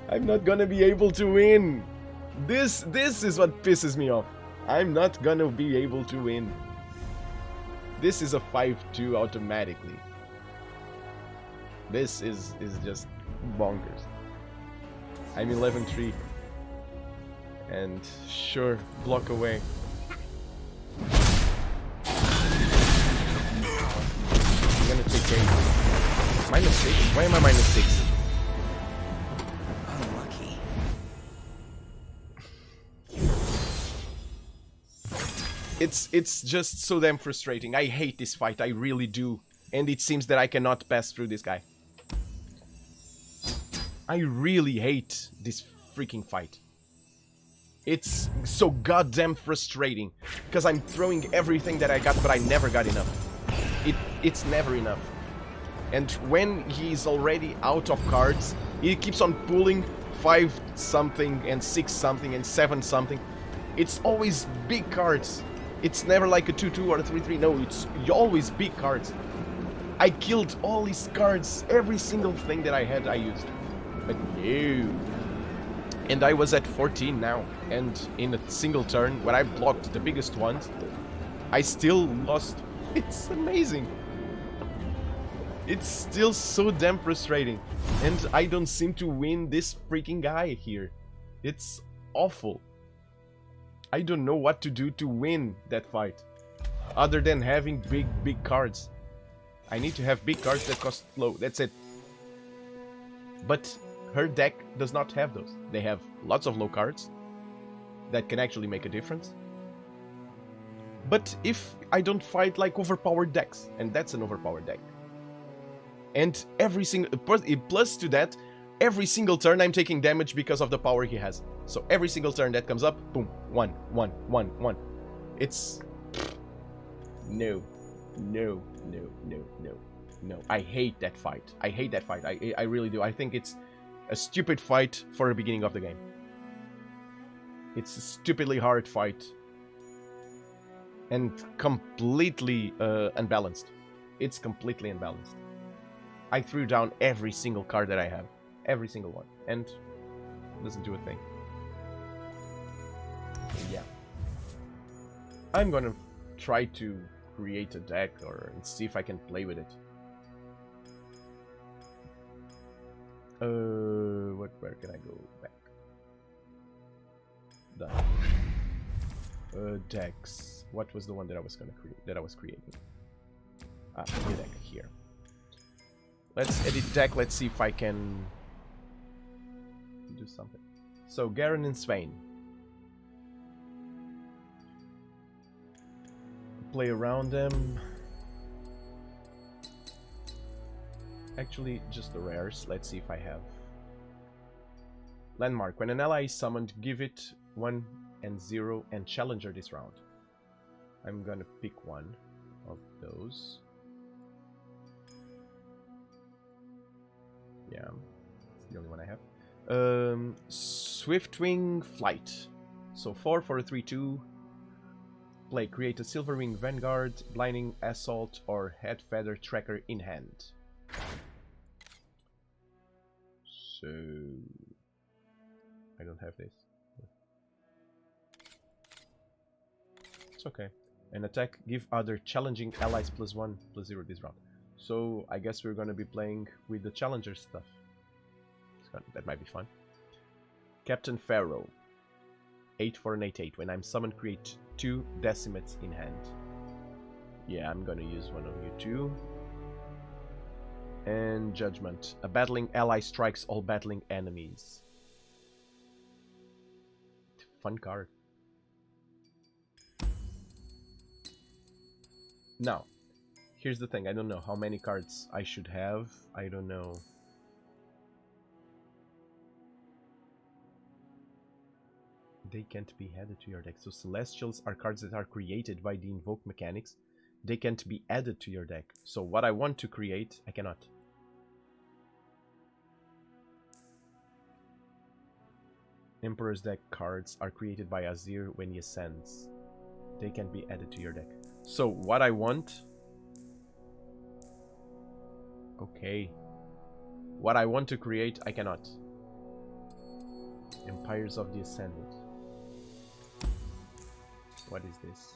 I'm not gonna be able to win. This is what pisses me off. I'm not gonna be able to win. This is a 5-2 automatically. This is just bonkers. I'm 11-3. And sure, block away. I'm gonna take 8. -6? Why am I -6? Unlucky. It's just so damn frustrating. I hate this fight, I really do. And it seems that I cannot pass through this guy. I really hate this freaking fight. It's so goddamn frustrating. Because I'm throwing everything that I got, but I never got enough. It's never enough. And when he's already out of cards, he keeps on pulling 5 something and 6 something and 7 something. It's always big cards. It's never like a 2-2 or a 3-3. No, it's always big cards. I killed all these cards. Every single thing that I had, I used. But no. And I was at 14 now. And in a single turn, when I blocked the biggest ones, I still lost. It's amazing. It's still so damn frustrating. And I don't seem to win this freaking guy here. It's awful. I don't know what to do to win that fight. Other than having big cards. I need to have big cards that cost low. That's it. But her deck does not have those. They have lots of low cards that can actually make a difference. But if I don't fight like overpowered decks, and that's an overpowered deck. And every single plus to that, every single turn I'm taking damage because of the power he has. So every single turn that comes up, boom, 1, 1, 1, 1. It's no. I hate that fight. I hate that fight. I really do. I think it's a stupid fight for the beginning of the game. It's a stupidly hard fight. And completely unbalanced. It's completely unbalanced. I threw down every single card that I have. Every single one. And it doesn't do a thing. Yeah. I'm gonna try to create a deck or see if I can play with it. Where can I go back? Done. Decks. What was the one that I was gonna create? That I was creating. New deck here. Let's edit deck. Let's see if I can do something. So Garen and Swain. Play around them. Actually, just the rares. Let's see if I have. Landmark. When an ally is summoned, give it 1 and 0 and challenger this round. I'm gonna pick one of those. Yeah, it's the only one I have. Swiftwing Flight. So 4 for a 3-2. Play, create a Silverwing Vanguard, Blinding Assault, or Head Feather Tracker in hand. So I don't have this. It's okay. An attack, give other challenging allies +1/+0 this round. So I guess we're gonna be playing with the challenger stuff. That might be fun. Captain Pharaoh. 8 for an 8/8. When I'm summoned, create 2 decimates in hand. Yeah, I'm gonna use one of you two. And Judgment. A battling ally strikes all battling enemies. Fun card. Now, here's the thing. I don't know how many cards I should have. I don't know. They can't be added to your deck. So Celestials are cards that are created by the Invoke mechanics. they can't be added to your deck. So what I want to create, I cannot. Emperor's deck cards are created by Azir when he ascends. They can be added to your deck. So what I want... Okay. What I want to create, I cannot. Empires of the Ascended. What is this?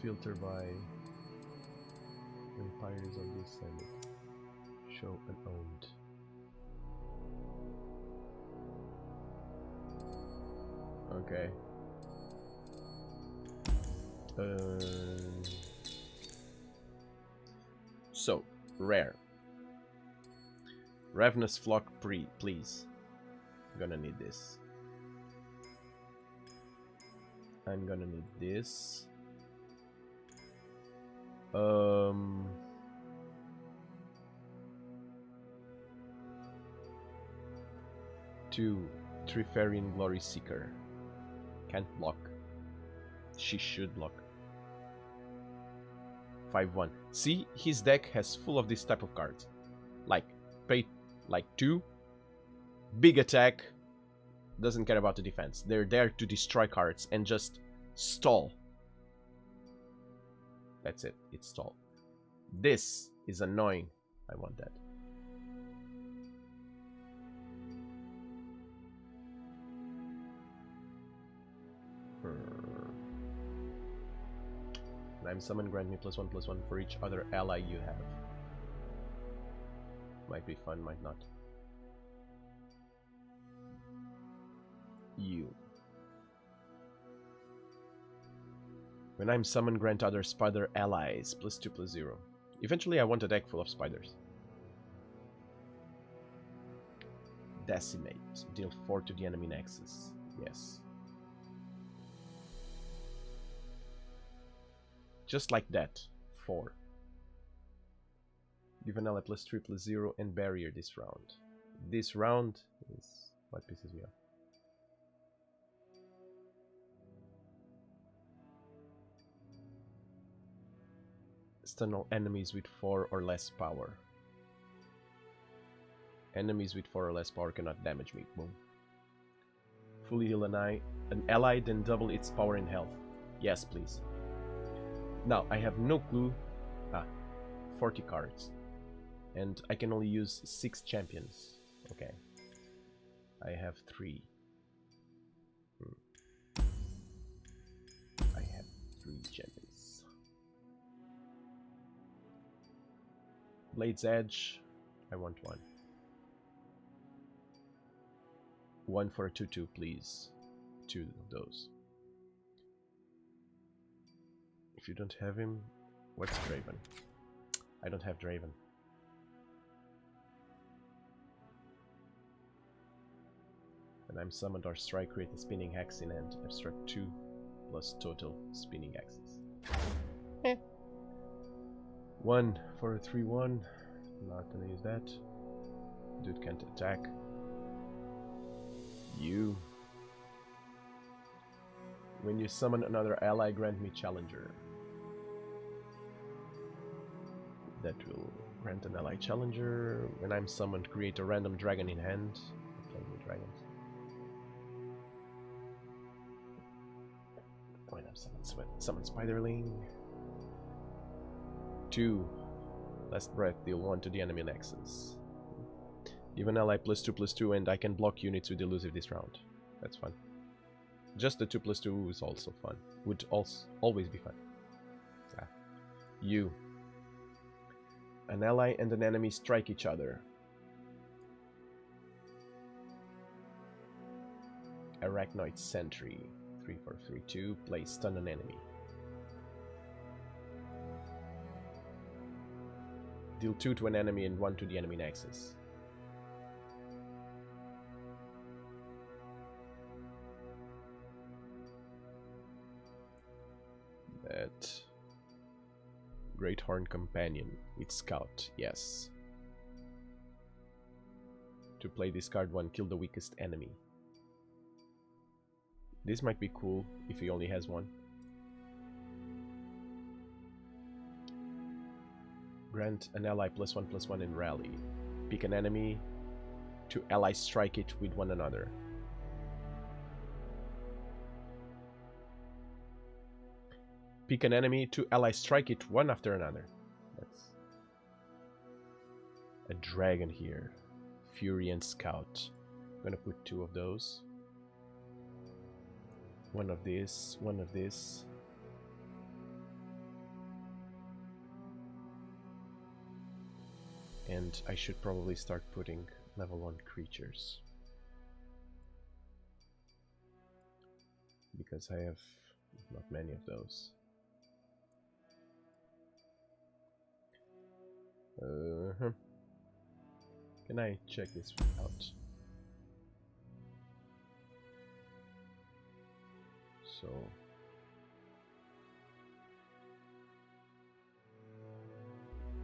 Filter by Empires of the Ascended. Show unowned. Okay. So, rare. Ravenous Flock please. I'm gonna need this. I'm gonna need this. 2 Trifarian Glory Seeker. Can't block. She should block. 5-1. See, his deck has full of this type of cards. Like, pay like 2. Big attack. Doesn't care about the defense. They're there to destroy cards and just stall. That's it. It's stall. This is annoying. I want that. When I'm summoned, grant me +1/+1 for each other ally you have. Might be fun, might not. You. When I'm summoned, grant other spider allies +2/+0. Eventually I want a deck full of spiders. Decimate. Deal 4 to the enemy nexus. Yes. Just like that. 4. Give an ally +3/+0 and barrier this round. This round is what pisses me off. Stun all enemies with 4 or less power. Enemies with 4 or less power cannot damage me. Boom. Fully heal an ally, then double its power and health. Yes, please. Now, I have no clue. 40 cards. And I can only use 6 champions. Okay. I have 3. I have 3 champions. Blade's Edge. I want 1. 1 for a 2/2, please. 2 of those. If you don't have him, what's Draven? I don't have Draven. When I'm summoned or strike, create a spinning hex in hand. Abstract 2 plus total spinning hexes. 1 for a 3/1. Not gonna use that. Dude can't attack. You. When you summon another ally, grant me Challenger. That will grant an ally Challenger. When I'm summoned, create a random dragon in hand. I play with dragons. When I'm summoned, summon Spiderling. 2. Last breath, deal 1 to the enemy nexus. Give an ally +2/+2 and I can block units with elusive this round. That's fun. Just the 2/2 is also fun. Would also always be fun. You. An ally and an enemy strike each other. Arachnoid Sentry. 3 for 3/2. Play stun an enemy. Deal 2 to an enemy and 1 to the enemy nexus. That Great Horn Companion with Scout, yes. To play this card 1, kill the weakest enemy. This might be cool if he only has one. Grant an ally +1/+1 in rally. Pick an enemy to ally strike it with one another. Pick an enemy to ally strike it one after another. That's a dragon here. Fury and Scout. I'm gonna put 2 of those. One of this, one of this. And I should probably start putting level 1 creatures. Because I have not many of those. Can I check this out? So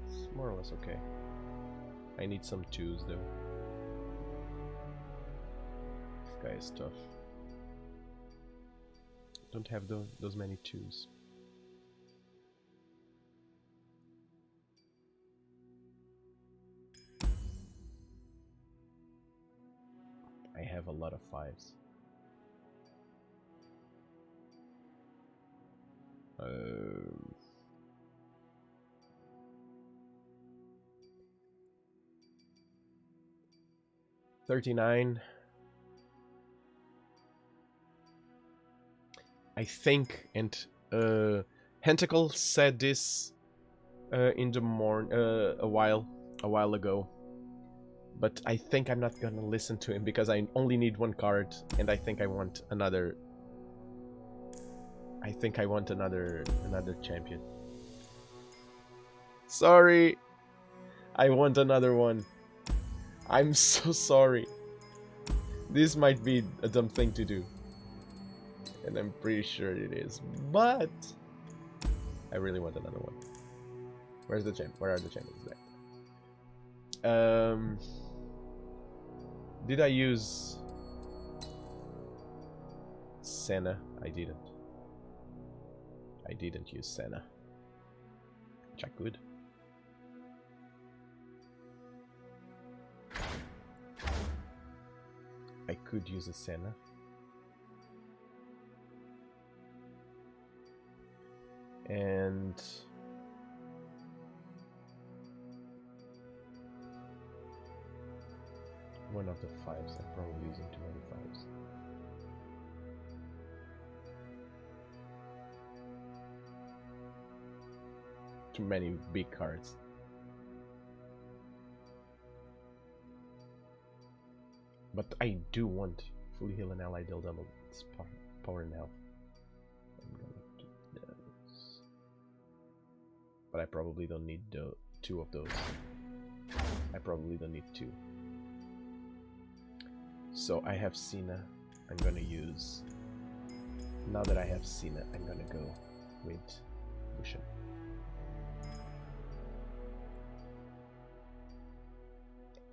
it's more or less okay. I need some 2s though. This guy is tough. Don't have those many 2s. I have a lot of 5s. 39. I think, and Hentacle said this in the morning a while ago. But I think I'm not gonna listen to him because I only need 1 card, and I think I want another. I think I want another champion. Sorry, I want another one. I'm so sorry. This might be a dumb thing to do, and I'm pretty sure it is. But I really want another one. Where's the champ? Where are the champions? There. Did I use Senna? I didn't. I didn't use Senna. Which I could. I could use a Senna. And one of the 5s. I'm probably using too many 5s. Too many big cards. But I do want fully heal an ally, deal double its power and health. I'm gonna do this. But I probably don't need 2 of those. I probably don't need 2. So I have Cena. I'm gonna use. Now that I have Cena, I'm gonna go with Lucian.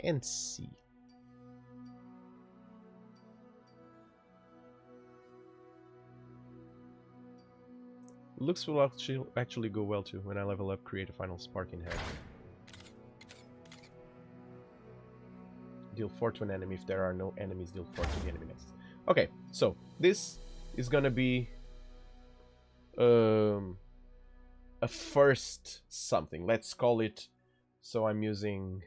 And see. Looks will actually go well too. When I level up, create a final spark in head. Deal 4 to an enemy. If there are no enemies, deal 4 to the enemy next. Okay, so this is gonna be a first something. Let's call it. So I'm using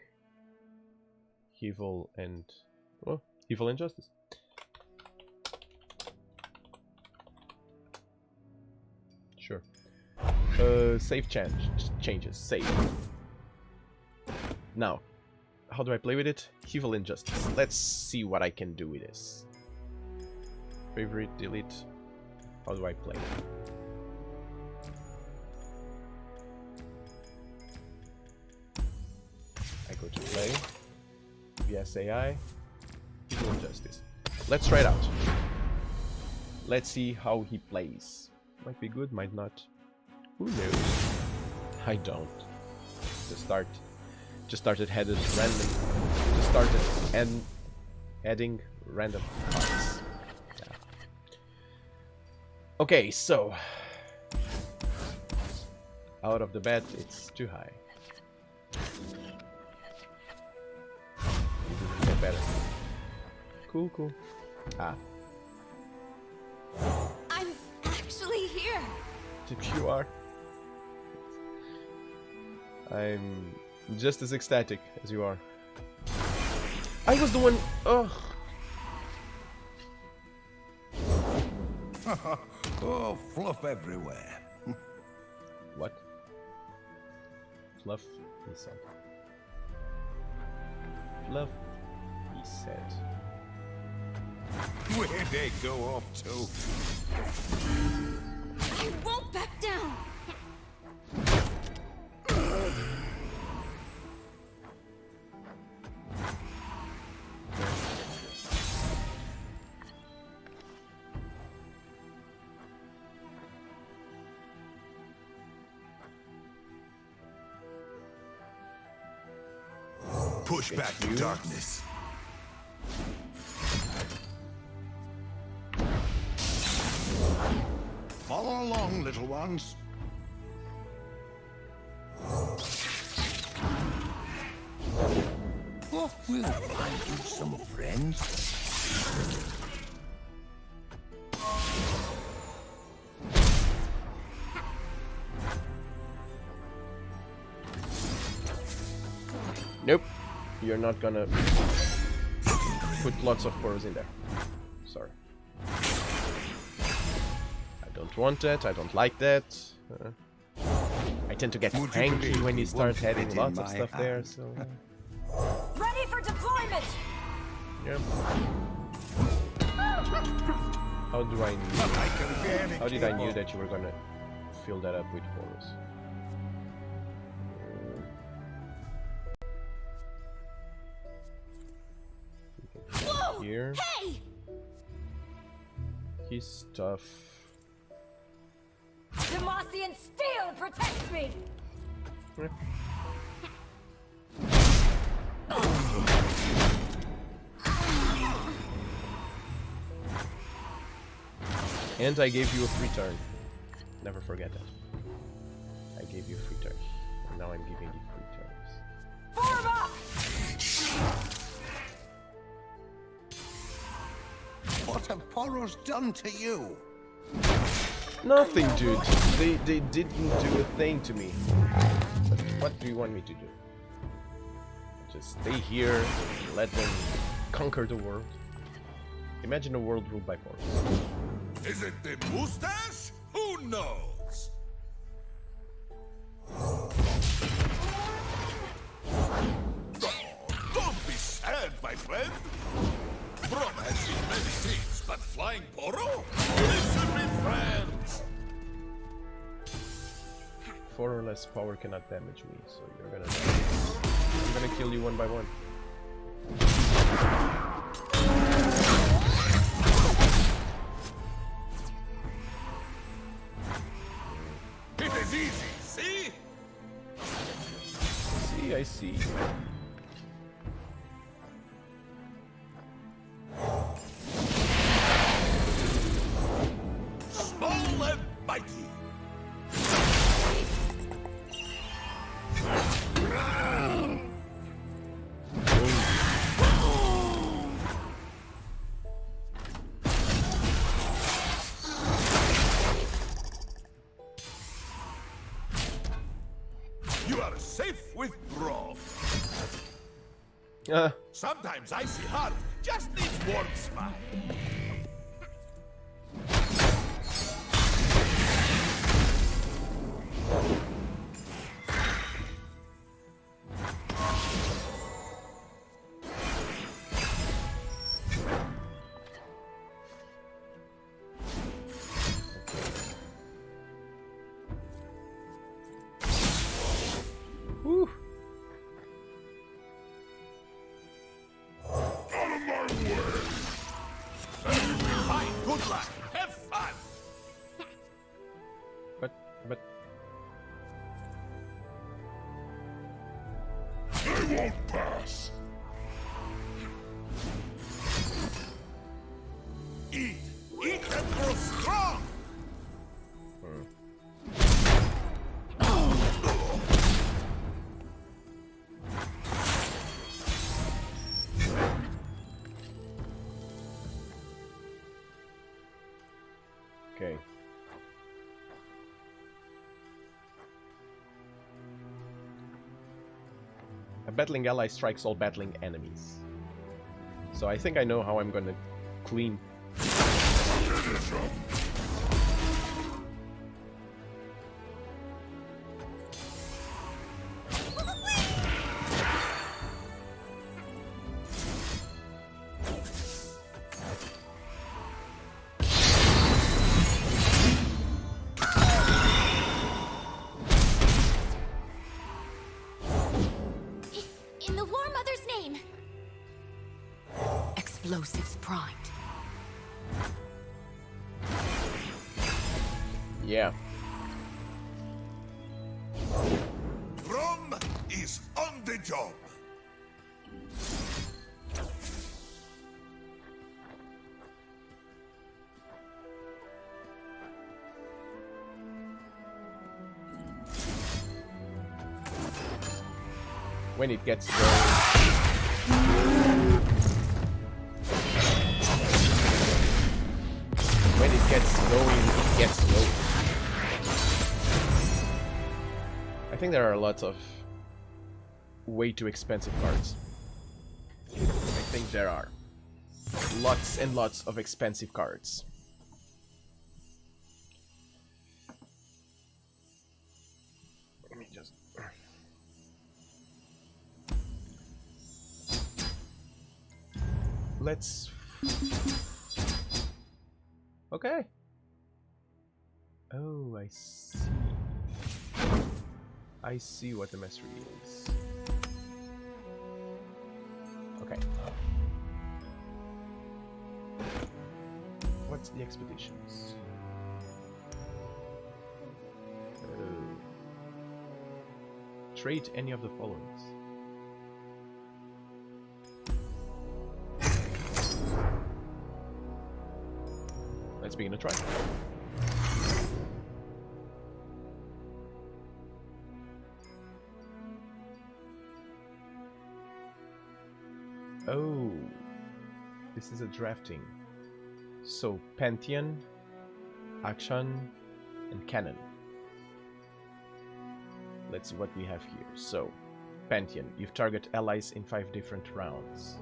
Evil and Evil and Justice. Sure. Save changes. Save. Now, how do I play with it? Evil Injustice. Let's see what I can do with this. Favorite, delete. How do I play it? I go to play. VSAI. Evil Injustice. Let's try it out. Let's see how he plays. Might be good, might not. Who knows? I don't. Just started headed randomly. Just started and adding random cards. Yeah. Okay, so out of the bat, it's too high. Get better. Cool, cool. Ah. I'm actually here. You are. I'm just as ecstatic as you are. I was the one. Ugh. Oh, fluff everywhere. What? Fluff, he said. Fluff, he said. Where'd they go off to? I won't back down. Push back the darkness. Follow along, little ones. Oh, we'll find you some friends. Nope. You're not gonna put lots of pores in there. Sorry. I don't want that. I don't like that. I tend to get cranky when you start adding lots of stuff there, so... Ready for deployment! Yeah. How do I know? How did I knew that you were gonna fill that up with pores? Whoa! Here. Hey! His stuff. Demacian steel protects me! And I gave you a free turn. Never forget that. I gave you a free turn. And now I'm giving you free turns. Form up! What have Poros done to you? Nothing, dude. They didn't do a thing to me. But what do you want me to do? Just stay here, let them conquer the world. Imagine a world ruled by Poros. Is it the mustache? Who knows? Oh, don't be sad, my friend. Brom has seen many things, but flying Poro? We should be friends. 4 or less power cannot damage me, so you're gonna die. I'm gonna kill you one by one. It is easy, see? See, I see. Small and mighty. You are safe with Brom. Sometimes icy heart just needs warm smile. Whew. Out of my way! Fine, good luck. Have fun. But They won't pass. A battling ally strikes all battling enemies. So I think I know how I'm gonna clean. In the War Mother's name. Explosives primed. Yeah. Rom is on the job. When it gets going. When it gets going, it gets going. I think there are lots of way too expensive cards. I think there are lots and lots of expensive cards. Let me just... Let's... Okay. Oh, I see. I see what the mystery is. Okay. What's the expeditions? Oh. Trade any of the followings. Let's begin a try. Oh, this is a drafting. So Pantheon, Action, and Cannon. Let's see what we have here. So, Pantheon, you target allies in 5 different rounds.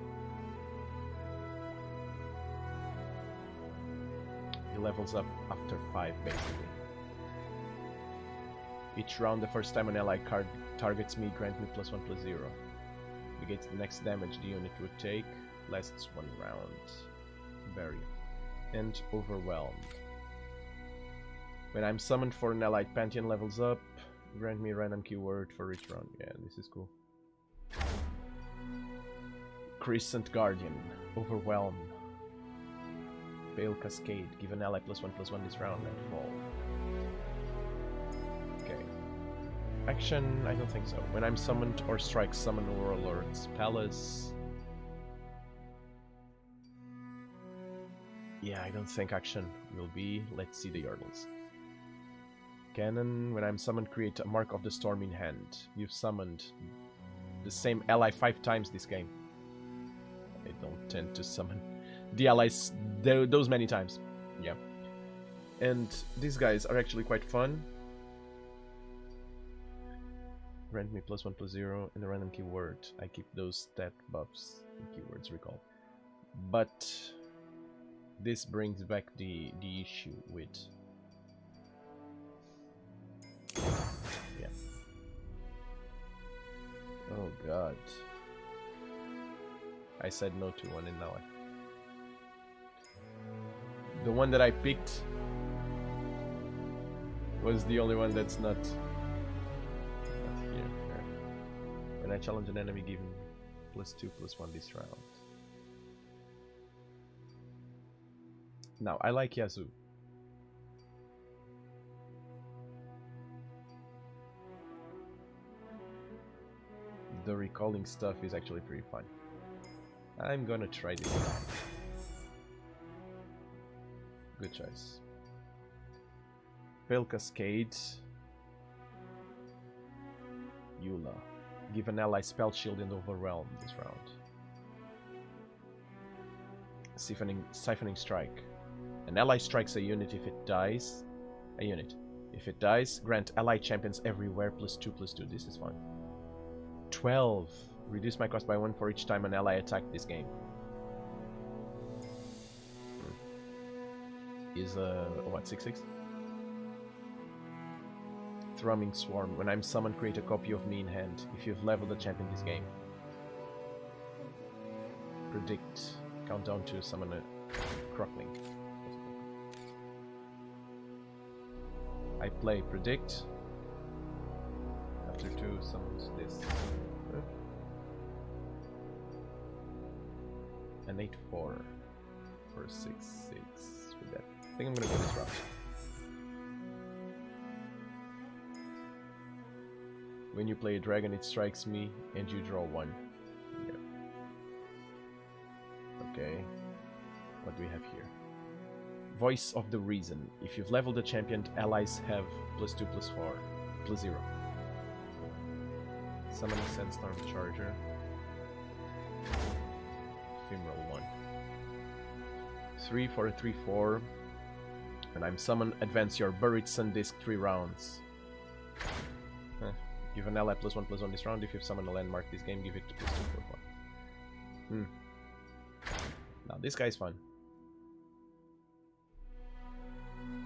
He levels up after 5, basically. Each round, the first time an ally card targets me, grant me +1/+0. Negates the next damage the unit would take. Lasts 1 round. Barrier. And Overwhelmed. When I'm summoned for an allied Pantheon levels up, grant me a random keyword for each round. Yeah, this is cool. Crescent Guardian. Overwhelm. Pale Cascade. Give an ally +1/+1 this round and fall. Okay. Action, I don't think so. When I'm summoned or strike, summon Warlord's Palace. Yeah, I don't think action will be. Let's see the Yordles. Cannon, when I'm summoned, create a Mark of the Storm in hand. You've summoned the same ally 5 times this game. I don't tend to summon the allies those many times. Yeah. And these guys are actually quite fun. Grant me +1/+0 and a random keyword. I keep those stat buffs and keywords recall. But this brings back the issue with... Yeah. Oh god. I said no to one and now the one that I picked was the only one that's not here. When I challenge an enemy, give him +2/+1 this round. Now, I like Yazoo. The recalling stuff is actually pretty fun. I'm gonna try this out. Good choice. Pale Cascade. Eula. Give an ally Spell Shield and Overwhelm this round. Siphoning Strike. An ally strikes a unit if it dies. If it dies, grant ally champions everywhere +2/+2. This is fun. 12. Reduce my cost by 1 for each time an ally attacked this game. Is what, 6/6? Thrumming Swarm. When I'm summoned, create a copy of me in hand. If you've leveled a champion this game. Predict. Countdown to summon a Crockling. I play Predict. After 2 summons this. An 8/4 for a 6/6 with that. I think I'm gonna go this route. When you play a dragon, it strikes me and you draw 1. Yeah. Okay. What do we have here? Voice of the Reason. If you've leveled a champion, allies have +2, +4, +0. Summon a Sandstorm Charger. Ephemeral 1. 3 for a 3/4. When I'm summoned, advance your Buried Sun Disc 3 rounds. Give an ally +1/+1 this round. If you've summoned a landmark this game, give it +2/+1. Now this guy's fun.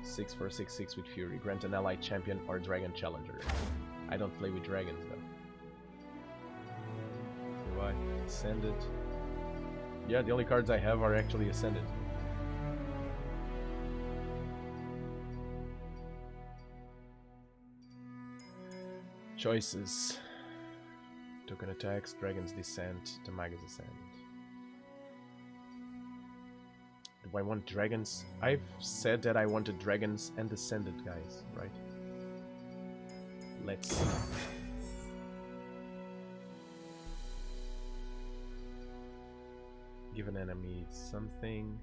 6 for a 6/6 with Fury. Grant an ally champion or dragon challenger. I don't play with dragons though. Do I? Ascended. Yeah, the only cards I have are actually Ascended. Choices. Token attacks, Dragon's Descent, Tamaga's Ascent. Do I want dragons? I've said that I wanted dragons and Ascended guys, right? Let's see. Give an enemy something.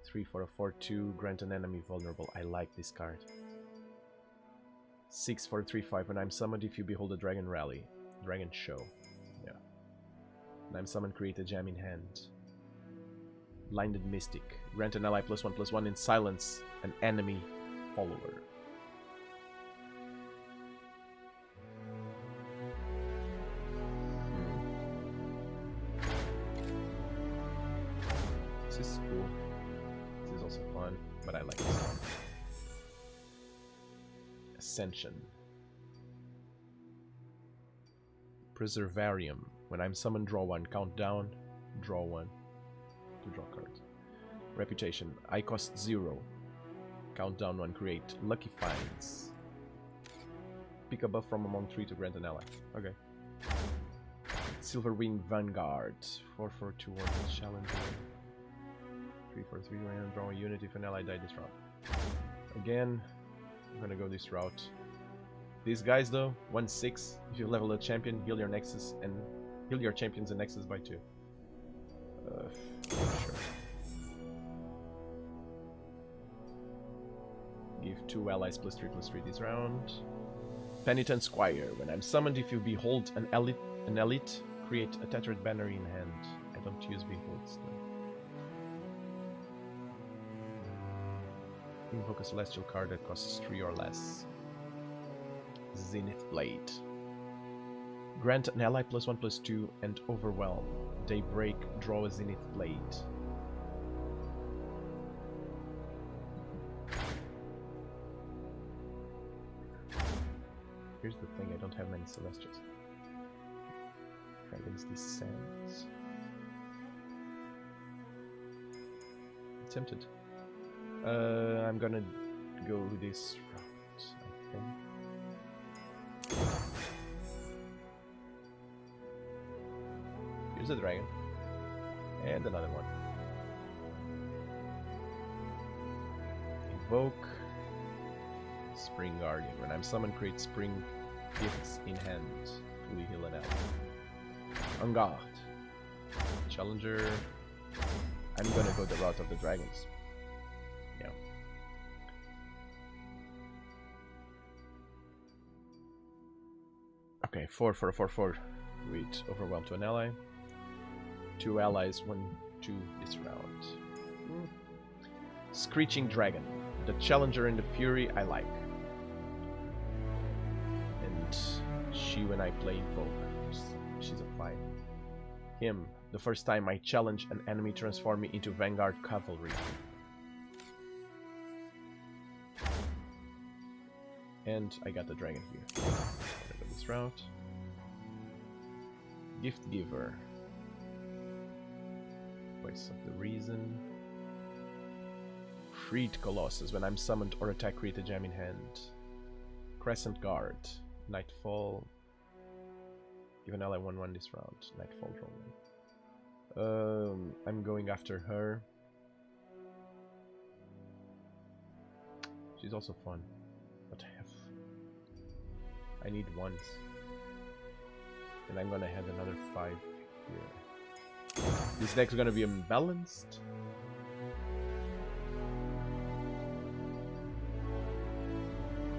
3 for a 4/2. Grant an enemy vulnerable. I like this card. 6 for a 3/5. When I'm summoned, if you behold a dragon rally. Dragon show. Yeah. When I'm summoned, create a gem in hand. Blinded Mystic. Grant an ally +1/+1 and silence an enemy follower. This is cool. This is also fun, but I like this one. Ascension. Preservarium. When I'm summoned, draw 1. Countdown. Draw 1. To draw cards. Reputation. I cost 0. Countdown 1. Create Lucky Finds. Pick a buff from among 3 to grant an ally. Okay. Silverwing Vanguard. 4 for 2/1 challenger. 3 for 3 random draw a unit if an ally died this route. Again, I'm gonna go this route. These guys though, 1/6. If you level a champion, heal your nexus and heal your champions and nexus by 2. Sure. Give 2 allies +3/+3 this round. Penitent Squire. When I'm summoned, if you behold an elite, create a Tethered Banner in hand. I don't use beholds though. Invoke a celestial card that costs 3 or less. Zenith Blade. Grant an ally +1/+2 and overwhelm. Daybreak, draw a Zenith Blade. Here's the thing, I don't have many celestials. Dragon's Descent. I'm tempted. I'm gonna go this route, I think. Here's a dragon. And another one. Invoke Spring Guardian. When I'm summoned, create Spring Gifts in hand. Fully heal an ally. En garde. Challenger. I'm gonna go the route of the dragons. Yeah. Okay, 4 for a 4/4 with overwhelm to an ally. 2 allies, 1/2 this round. Screeching Dragon. The Challenger and the Fury I like. And she when I play Invoke. She's a 5. Him. The first time I challenge an enemy transform me into Vanguard Cavalry. And I got the dragon here. I'm gonna go this route. Gift Giver. Voice of the Reason. Freed Colossus. When I'm summoned or attack, create a gem in hand. Crescent Guard. Nightfall. Give an ally 1/1 this round. Nightfall rolling. I'm going after her. She's also fun. But I need ones. And I'm gonna add another 5 here. This deck's gonna be unbalanced.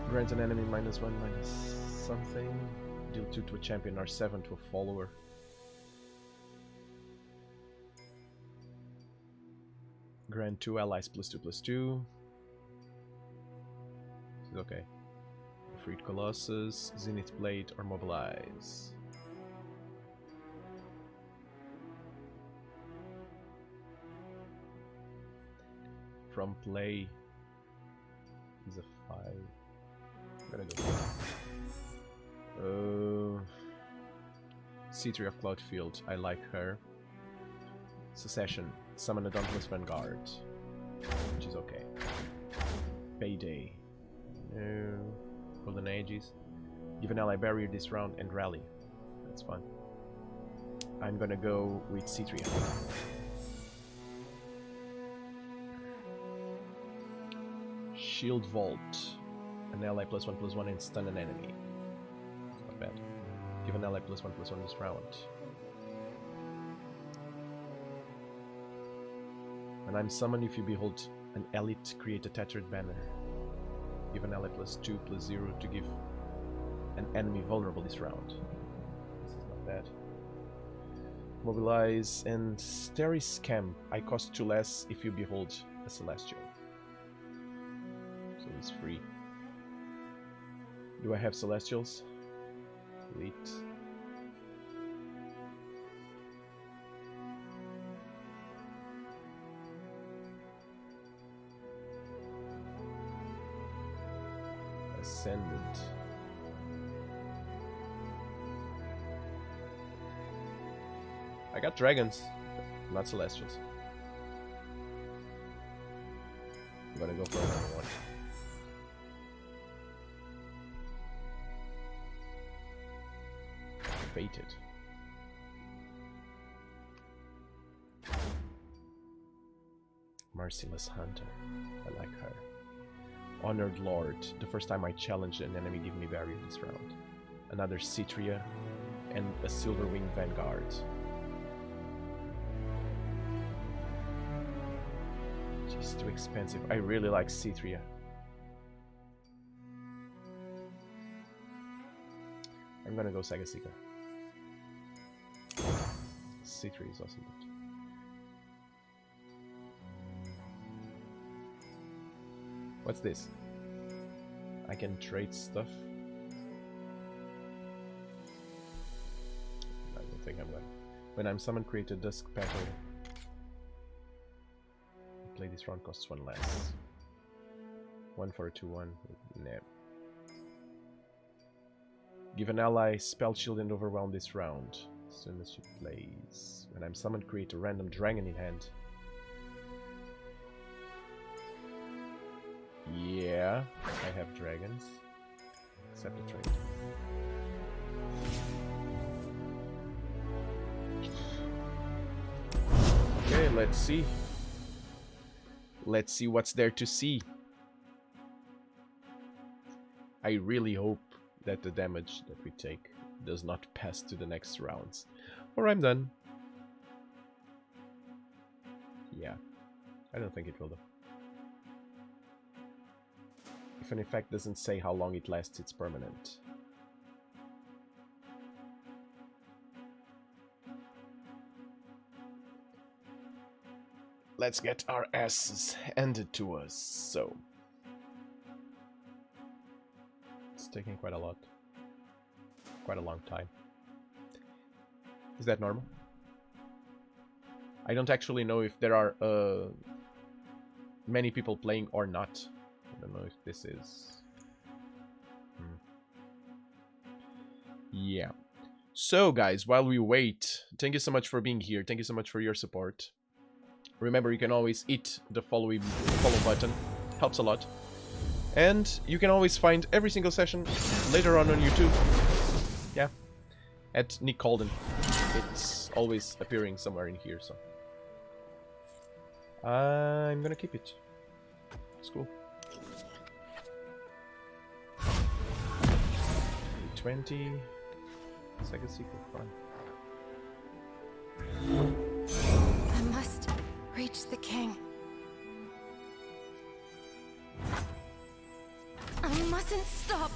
Grant an enemy -1/- something. Deal 2 to a champion or 7 to a follower. Grant 2 allies +2/+2. This is okay. Freed Colossus, Zenith Blade, or Mobilize. From play is a 5. I'm gonna go. C3 of Cloudfield, I like her. Secession, summon a Dauntless Vanguard, which is okay. Payday, no. Golden Ages. Give an ally barrier this round and rally. That's fun. I'm gonna go with C3. Shield Vault. An ally +1/+1 and stun an enemy. Not bad. Give an ally +1/+1 this round. When I'm summoned, if you behold an elite, create a tattered banner. Give an ally +2/+0 to give an enemy vulnerable this round. This is not bad. Mobilize and Steris Camp. I cost 2 less if you behold a Celestial. So it's free. Do I have Celestials? Elite. Ascendant. I got dragons, not Celestials. I'm gonna go for another one. Fated. Merciless Hunter. I like her. Honored Lord. The first time I challenged an enemy, give me barrier this round. Another Citria and a Silverwing Vanguard. She's too expensive. I really like Citria. I'm gonna go Saga Seeker. C3 is awesome. What's this? I can trade stuff. I don't think I'm gonna. When I'm summoned, create a Dusk Petal. Play this round costs 1 less. 1 for a 2/1. Nah. Give an ally Spell Shield and Overwhelm this round. As soon as she plays. When I'm summoned, create a random dragon in hand. Yeah, I have dragons. Accept the trade. Okay, let's see. Let's see what's there to see. I really hope that the damage that we take does not pass to the next rounds. Or I'm done. Yeah, I don't think it will though. If an effect doesn't say how long it lasts, it's permanent. Let's get our asses handed to us, so... It's taking quite a lot. quite a long time. Is that normal? I don't actually know if there are many people playing or not. I don't know if this is... Yeah. So guys, while we wait, thank you so much for being here. Thank you so much for your support. Remember, you can always hit the follow button. Helps a lot. And you can always find every single session later on YouTube. Yeah. At Nick Colden. It's always appearing somewhere in here, so. I'm gonna keep it. It's cool. 20. Second secret, fine. I must reach the king. I mustn't stop.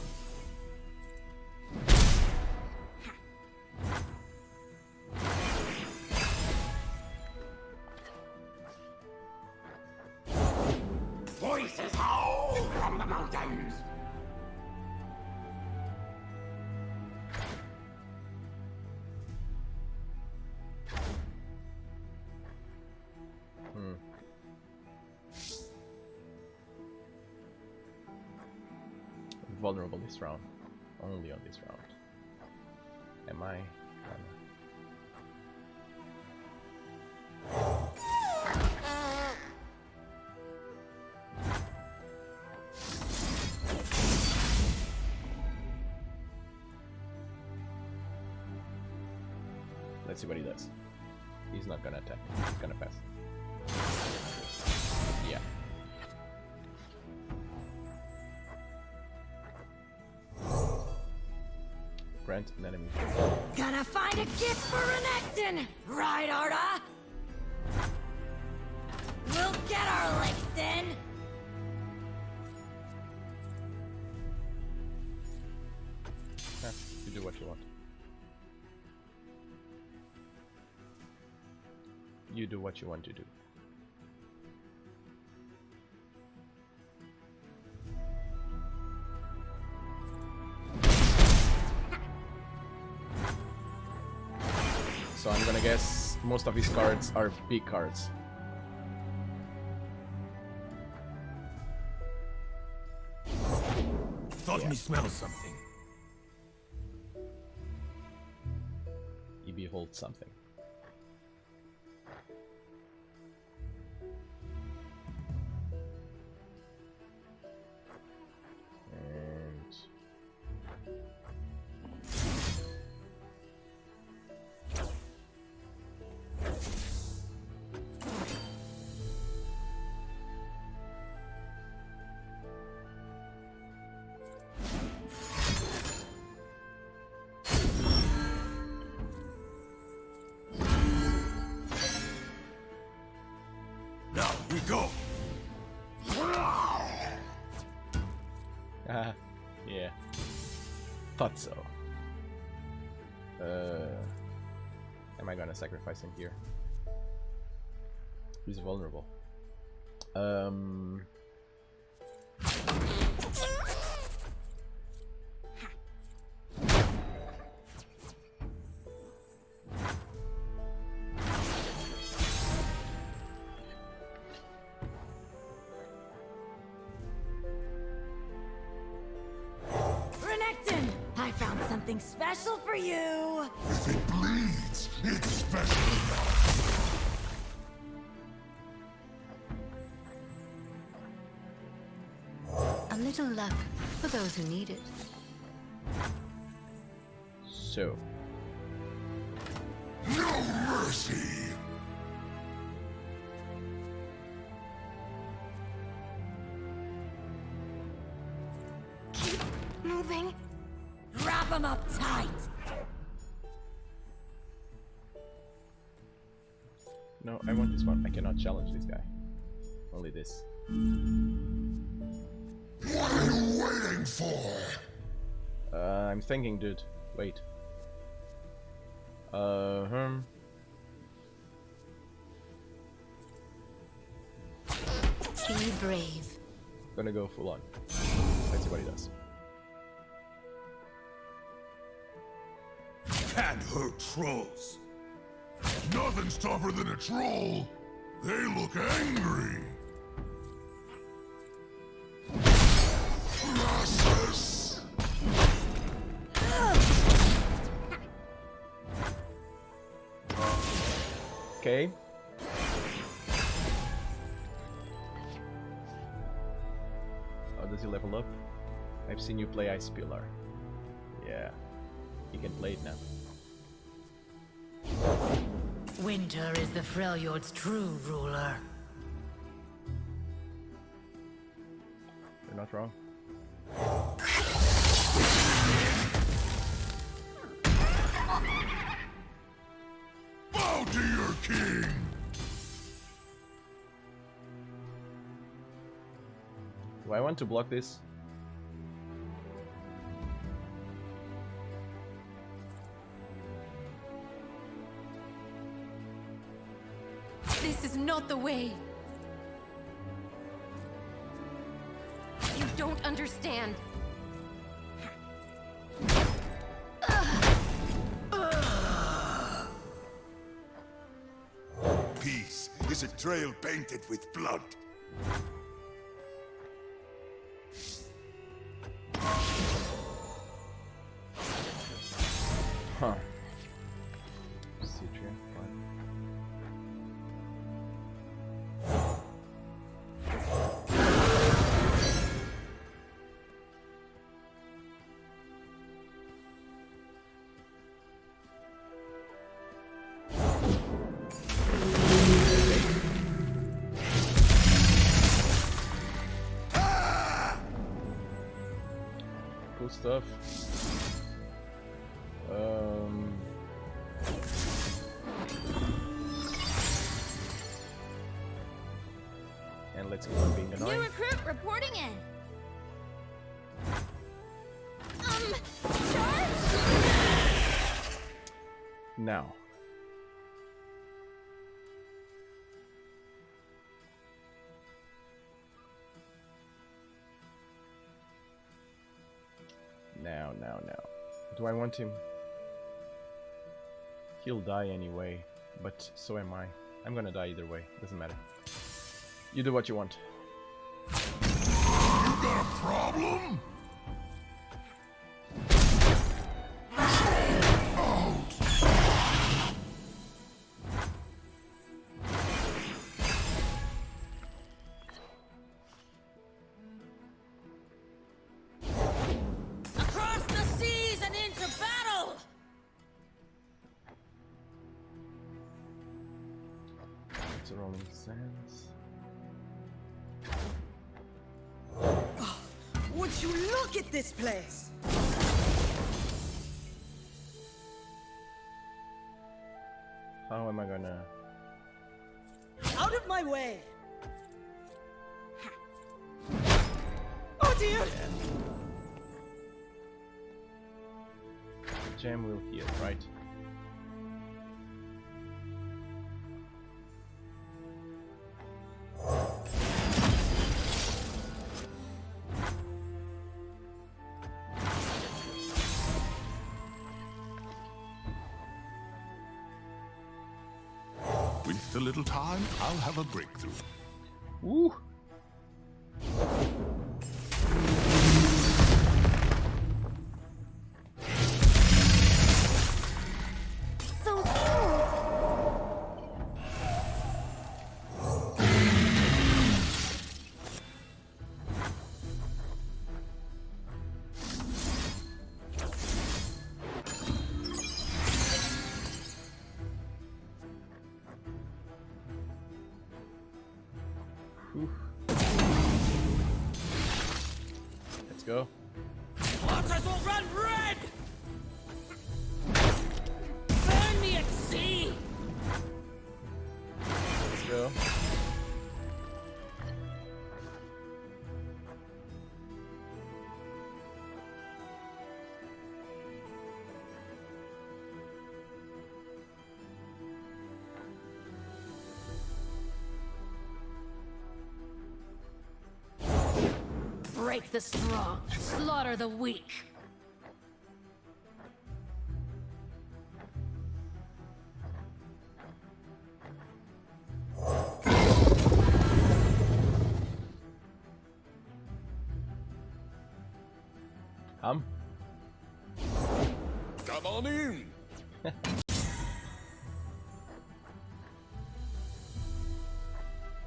Voices howl from the mountains. Vulnerable this round. Only on this round. Am I? Let's see what he does. He's not gonna attack. He's gonna pass. Yeah. Grant an enemy. Gonna find a gift for Renekton, right, Arda? We'll get our licks in. You do what you want. You do what you want to do. So I'm gonna guess most of his cards are big cards. Thought me smell something. He beholds something. Now we go. Yeah. Thought so. Am I gonna sacrifice him here? He's vulnerable. Renekton, I found something special for you. If it bleeds, it's special enough. A little luck for those who need it. So. No mercy. Keep moving. Wrap him up tight. No, I want this one. I cannot challenge this guy. Only this. What are you waiting for? I'm thinking, dude. Wait. Be brave. Gonna go full on. Let's see what he does. can't hurt trolls. Nothing's tougher than a troll. They look angry. Process. Okay. How does he level up? I've seen you play Ice Pillar. Yeah. You can play it now. Winter is the Freljord's true ruler. You're not wrong. Bow to your king. Do I want to block this? This is not the way. You don't understand. Peace is a trail painted with blood. Huh. Citrian, fine. Cool stuff. And let's keep on being New annoying. recruit reporting in. Charge? Now. Now. Do I want him? He'll die anyway, but so am I. I'm gonna die either way, doesn't matter. You do what you want. You got a problem? Across the seas and into battle! It's a rolling sands. Would you look at this place? How am I gonna... Out of my way! Oh dear! Jam will heal, right? With a little time, I'll have a breakthrough. Woo! So cool. Let's go. Waters will run red! Burn me at sea! Let's go. Break the strong, slaughter the weak. on in.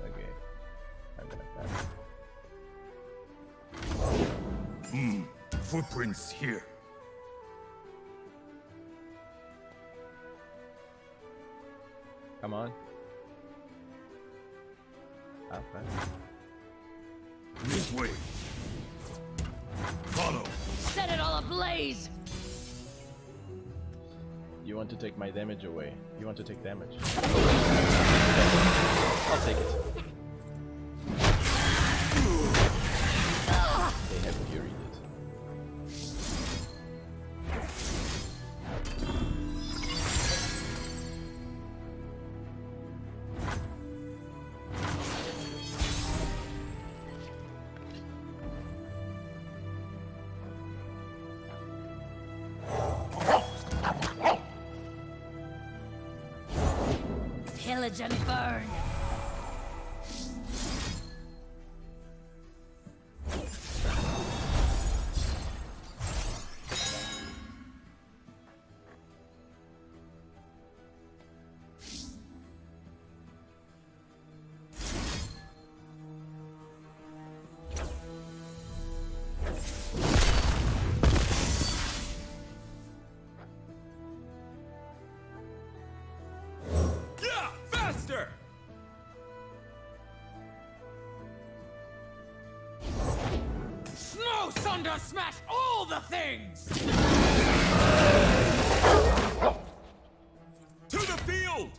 Okay. I'm gonna pass. Footprints here. Come on. Ah, pass. This way. Follow. Set it all ablaze! You want to take my damage away. You want to take damage. I'll take it. They have furied it. Pillage and burn! Yeah, faster. Snow Sunder smash all the things! To the field.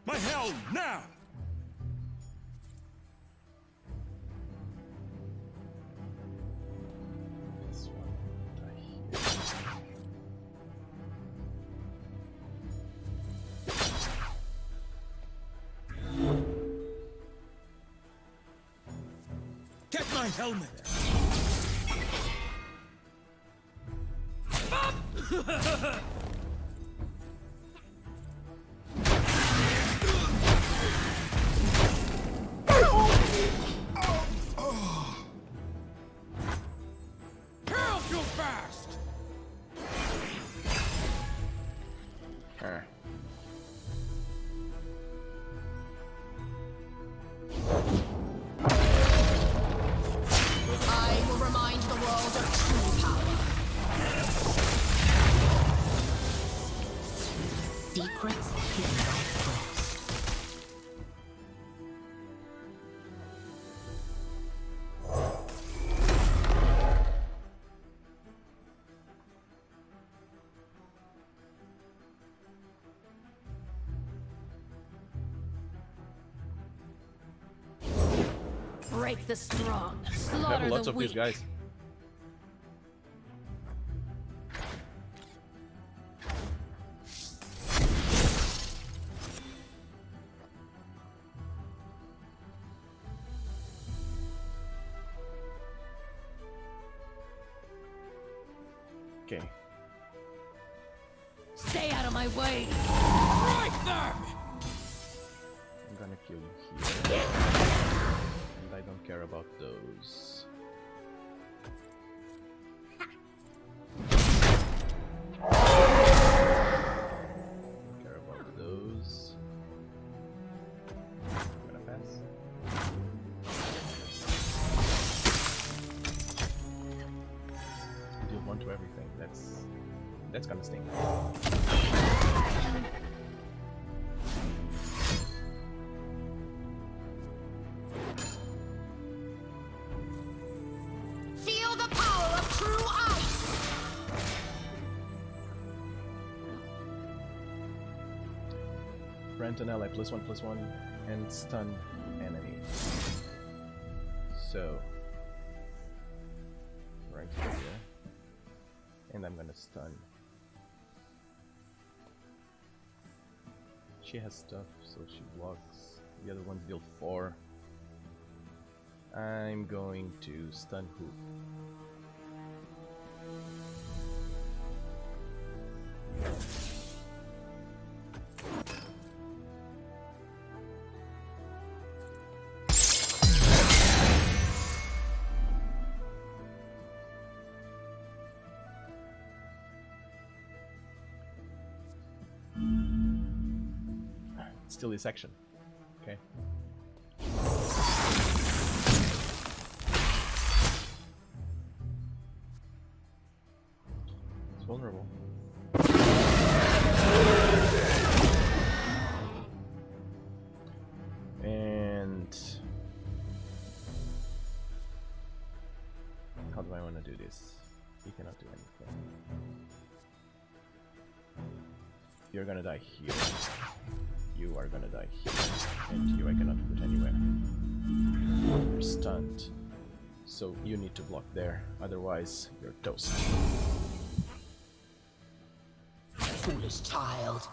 My helm now. This one right here. Get my helmet! Curl too fast! Ah. I will remind the world of true power. Secrets hidden by frost. Break the strong, I slaughter have lots the of weak. these guys. Okay. Stay out of my way! Break them! I'm gonna kill you here. And I don't care about those. Don't care about those. I'm gonna pass. Deal one to everything. That's gonna sting. Feel the power of true ice! Grant an ally +1/+1 and stun enemy. So right here. And I'm gonna stun. She has stuff, so she blocks. The other ones deal 4. I'm going to stun who? still his action. Okay. It's vulnerable. And how do I want to do this? He cannot do anything. You're gonna die here. You are gonna die here. And you I cannot put anywhere. You're stunned. So you need to block there. Otherwise, you're toast. Foolish child.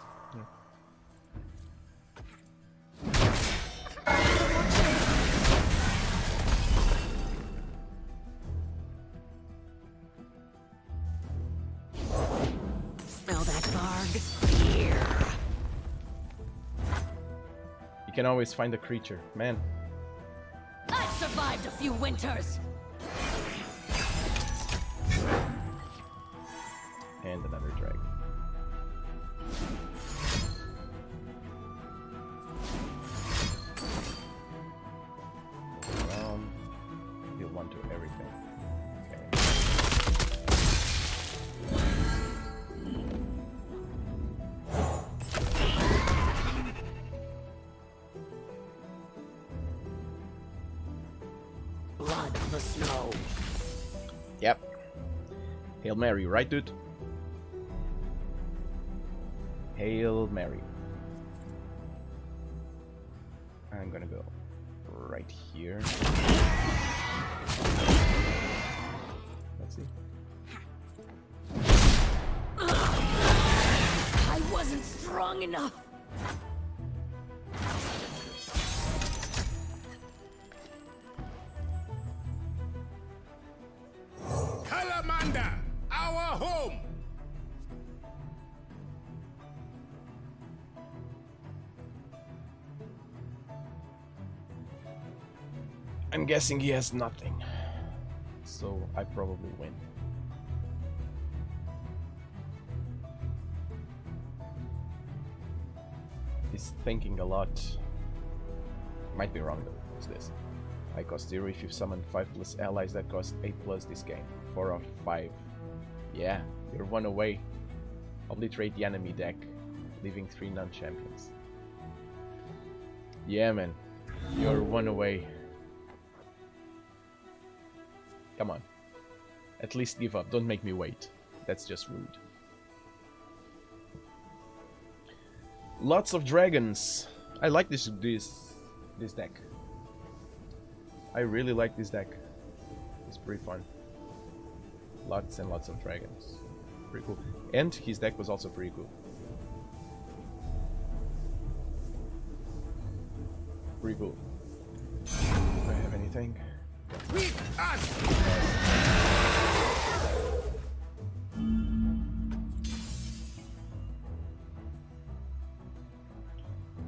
Smell that barg? Here. You can always find a creature. Man, I've survived a few winters. and another drag. He'll want to everything. Okay. Blood on the snow. Yep. Hail Mary, right, dude? Hail Mary. I'm gonna go right here. Let's see. I wasn't strong enough. Kalamanda, our home. I'm guessing he has nothing. So I probably win. He's thinking a lot. Might be wrong though. What's this? I cost 0 if you summon 5+ allies that cost 8+ this game. 4 of 5. Yeah, you're 1 away. Obliterate the enemy deck, leaving 3 non-champions. Yeah, man. You're 1 away. Come on. At least give up. Don't make me wait. That's just rude. Lots of dragons. I like this deck. I really like this deck. It's pretty fun. Lots and lots of dragons. Pretty cool. And his deck was also pretty cool. Pretty cool. Do I have anything? Meet us.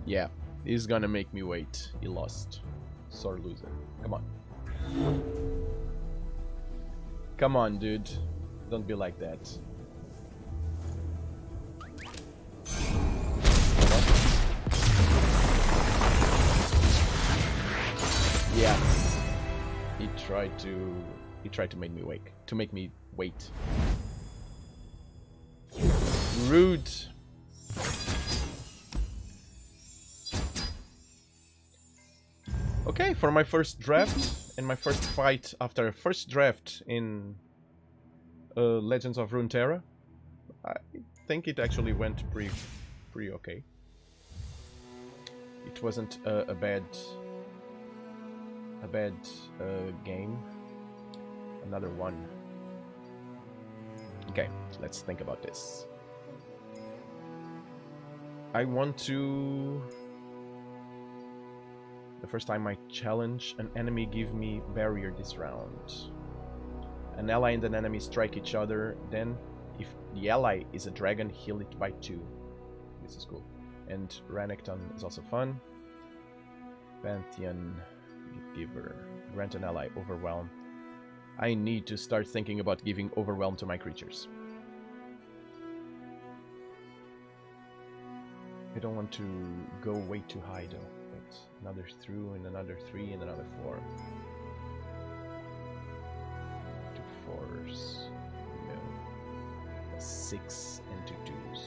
Yeah, he's gonna make me wait. He lost. Sore loser. Come on. Come on, dude. Don't be like that. Yeah. He tried to make me wake. To make me wait. Rude. Okay, for my first draft and my first fight after a first draft in Legends of Runeterra, I think it actually went pretty okay. It wasn't a bad game. Another one. Okay, let's think about this. I want to... The first time I challenge an enemy, give me barrier this round. An ally and an enemy strike each other, then if the ally is a dragon, heal it by 2. This is cool. And Renekton is also fun. Pantheon Giver. Grant an ally overwhelm. I need to start thinking about giving overwhelm to my creatures. I don't want to go way too high though. But another through and another 3 and another 4. 2 4s. No. A 6 and 2 2s.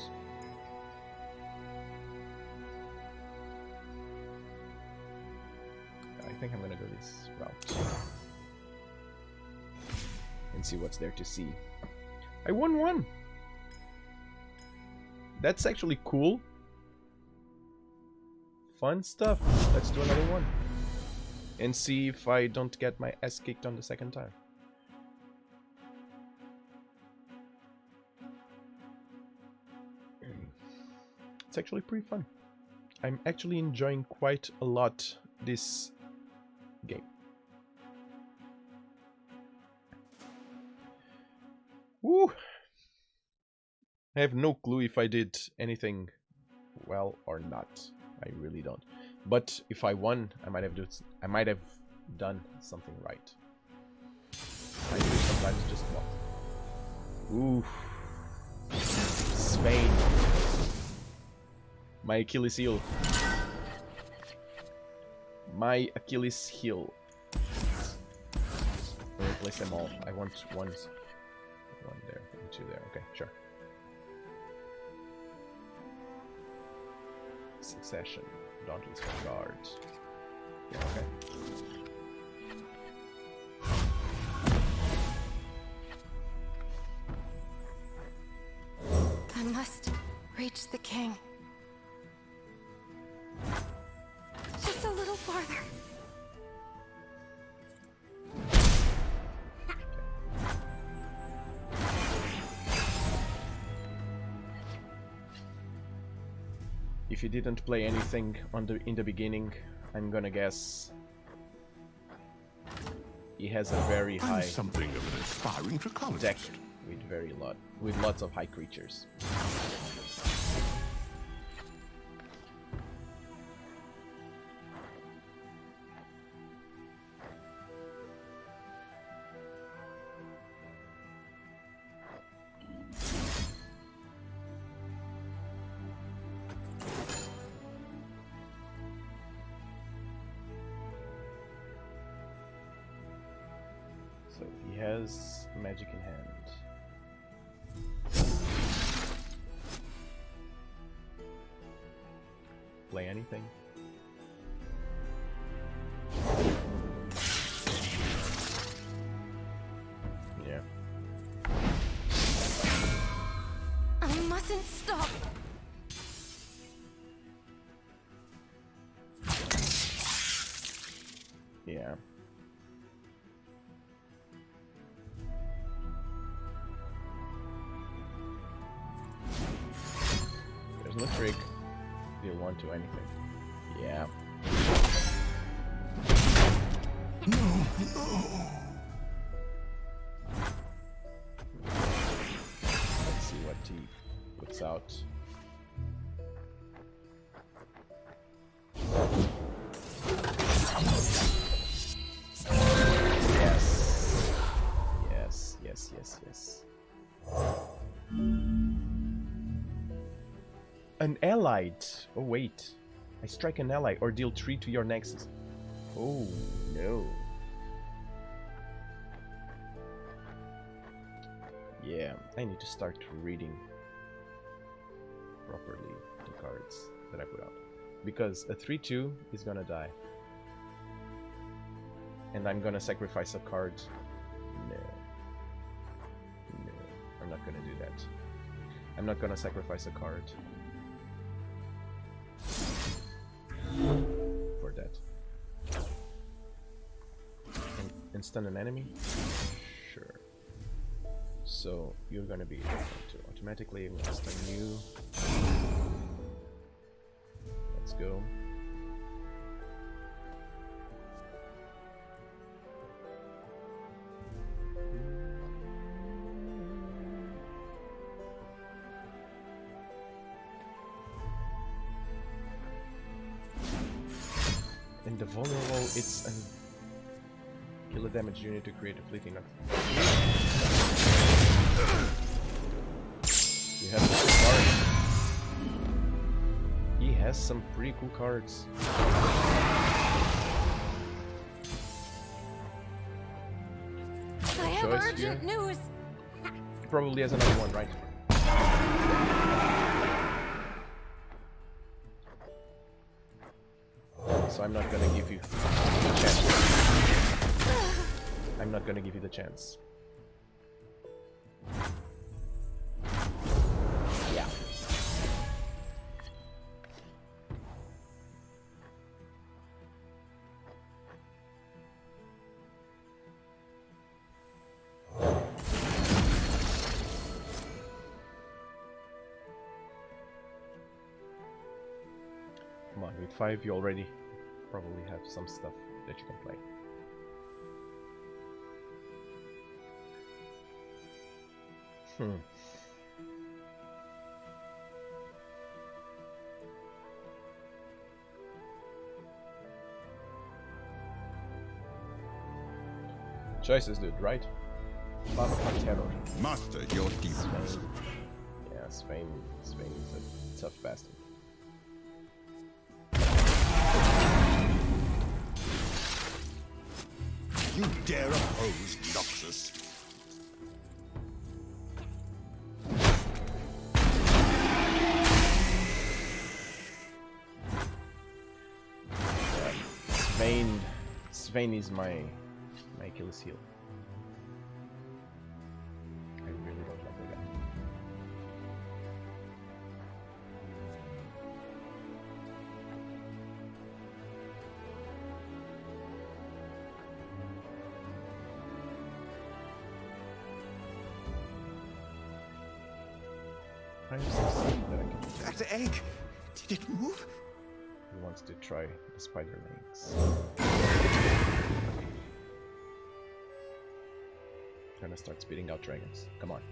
I think I'm gonna go this route. And see what's there to see. I won 1! That's actually cool. Fun stuff. Let's do another one. And see if I don't get my ass kicked on the second time. It's actually pretty fun. I'm actually enjoying quite a lot this game. Woo! I have no clue if I did anything well or not. I really don't. But if I won, I might have done something right. I do sometimes just walk. Ooh. Spain. My Achilles heel. My Achilles heel. I'll replace them all. I want one there, 2 there. Okay, sure. Succession. Dauntless Guard. Yeah, okay. I must reach the king. Just a little farther. If you didn't play anything in the beginning, I'm gonna guess he has a very high something of an aspiring deck with lots of high creatures. So he has magic in hand. Play anything? Yeah. I mustn't stop. Yeah. There's no trick. Deal 1 to anything. Yeah. No. Let's see what he puts out. Yes. An allied. Oh wait. I strike an ally or deal 3 to your nexus. Oh no. Yeah, I need to start reading properly the cards that I put out. Because a 3-2 is gonna die. And I'm gonna sacrifice a card. No, I'm not gonna do that. I'm not gonna sacrifice a card for that. And stun an enemy? Sure. So you're gonna be able to automatically. I'm gonna stun you. Let's go. And the vulnerable, it's an kill a damage unit to create a fleeting knock. You have to card. has some pretty cool cards. I have Choice urgent here. news. He probably has another one, right? So I'm not gonna give you the chance. I'm not gonna give you the chance. Yeah. Come on, with 5 you already probably have some stuff that you can play. Choices, dude, right? Lava terror. Master your demons. Yeah, Swain is a tough bastard. You dare oppose Noxus? Swain is my Achilles heel. I really don't like the guy. I just see that I can. That egg, did it move? He wants to try the spider legs. Gonna start spitting out dragons. Come on.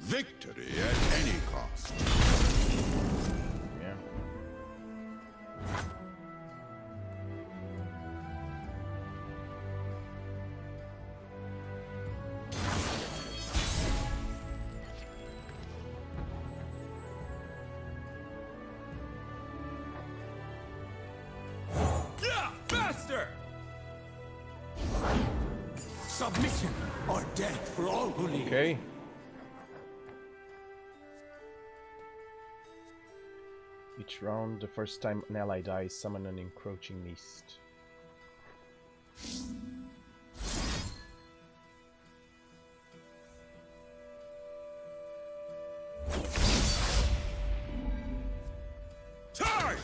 Victory at any cost. Yeah. Yeah, faster! Submission or death for all who leave. Okay. Each round, the first time an ally dies, summon an encroaching mist. Time!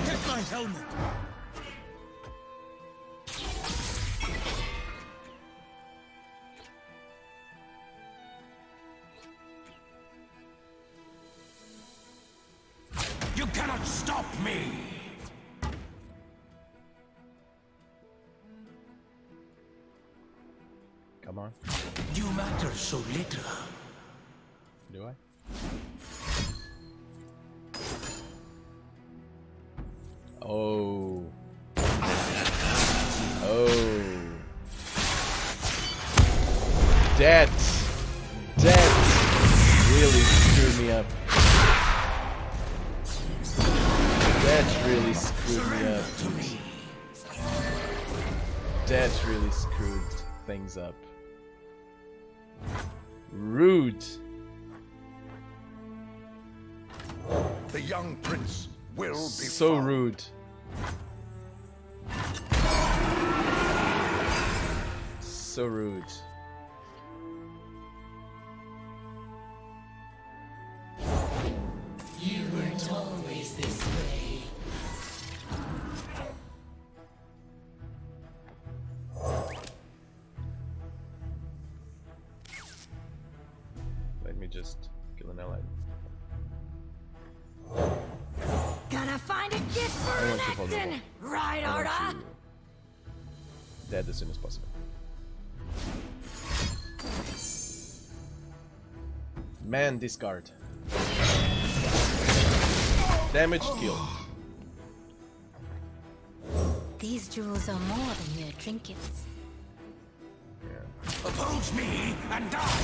Get my helmet! You cannot stop me! Come on. You matter so little. Do I? Oh. Oh. That really screwed me up. That really screwed me up. That really screwed things up. Rude. The young prince will be So found. rude. So rude. You weren't always this way. Let me just kill an ally. Gonna find a gift for I want you vulnerable. Renekton, right, I want Arda? you dead as soon as possible. Man, discard. Damage, kill. These jewels are more than mere trinkets. Oppose me and die!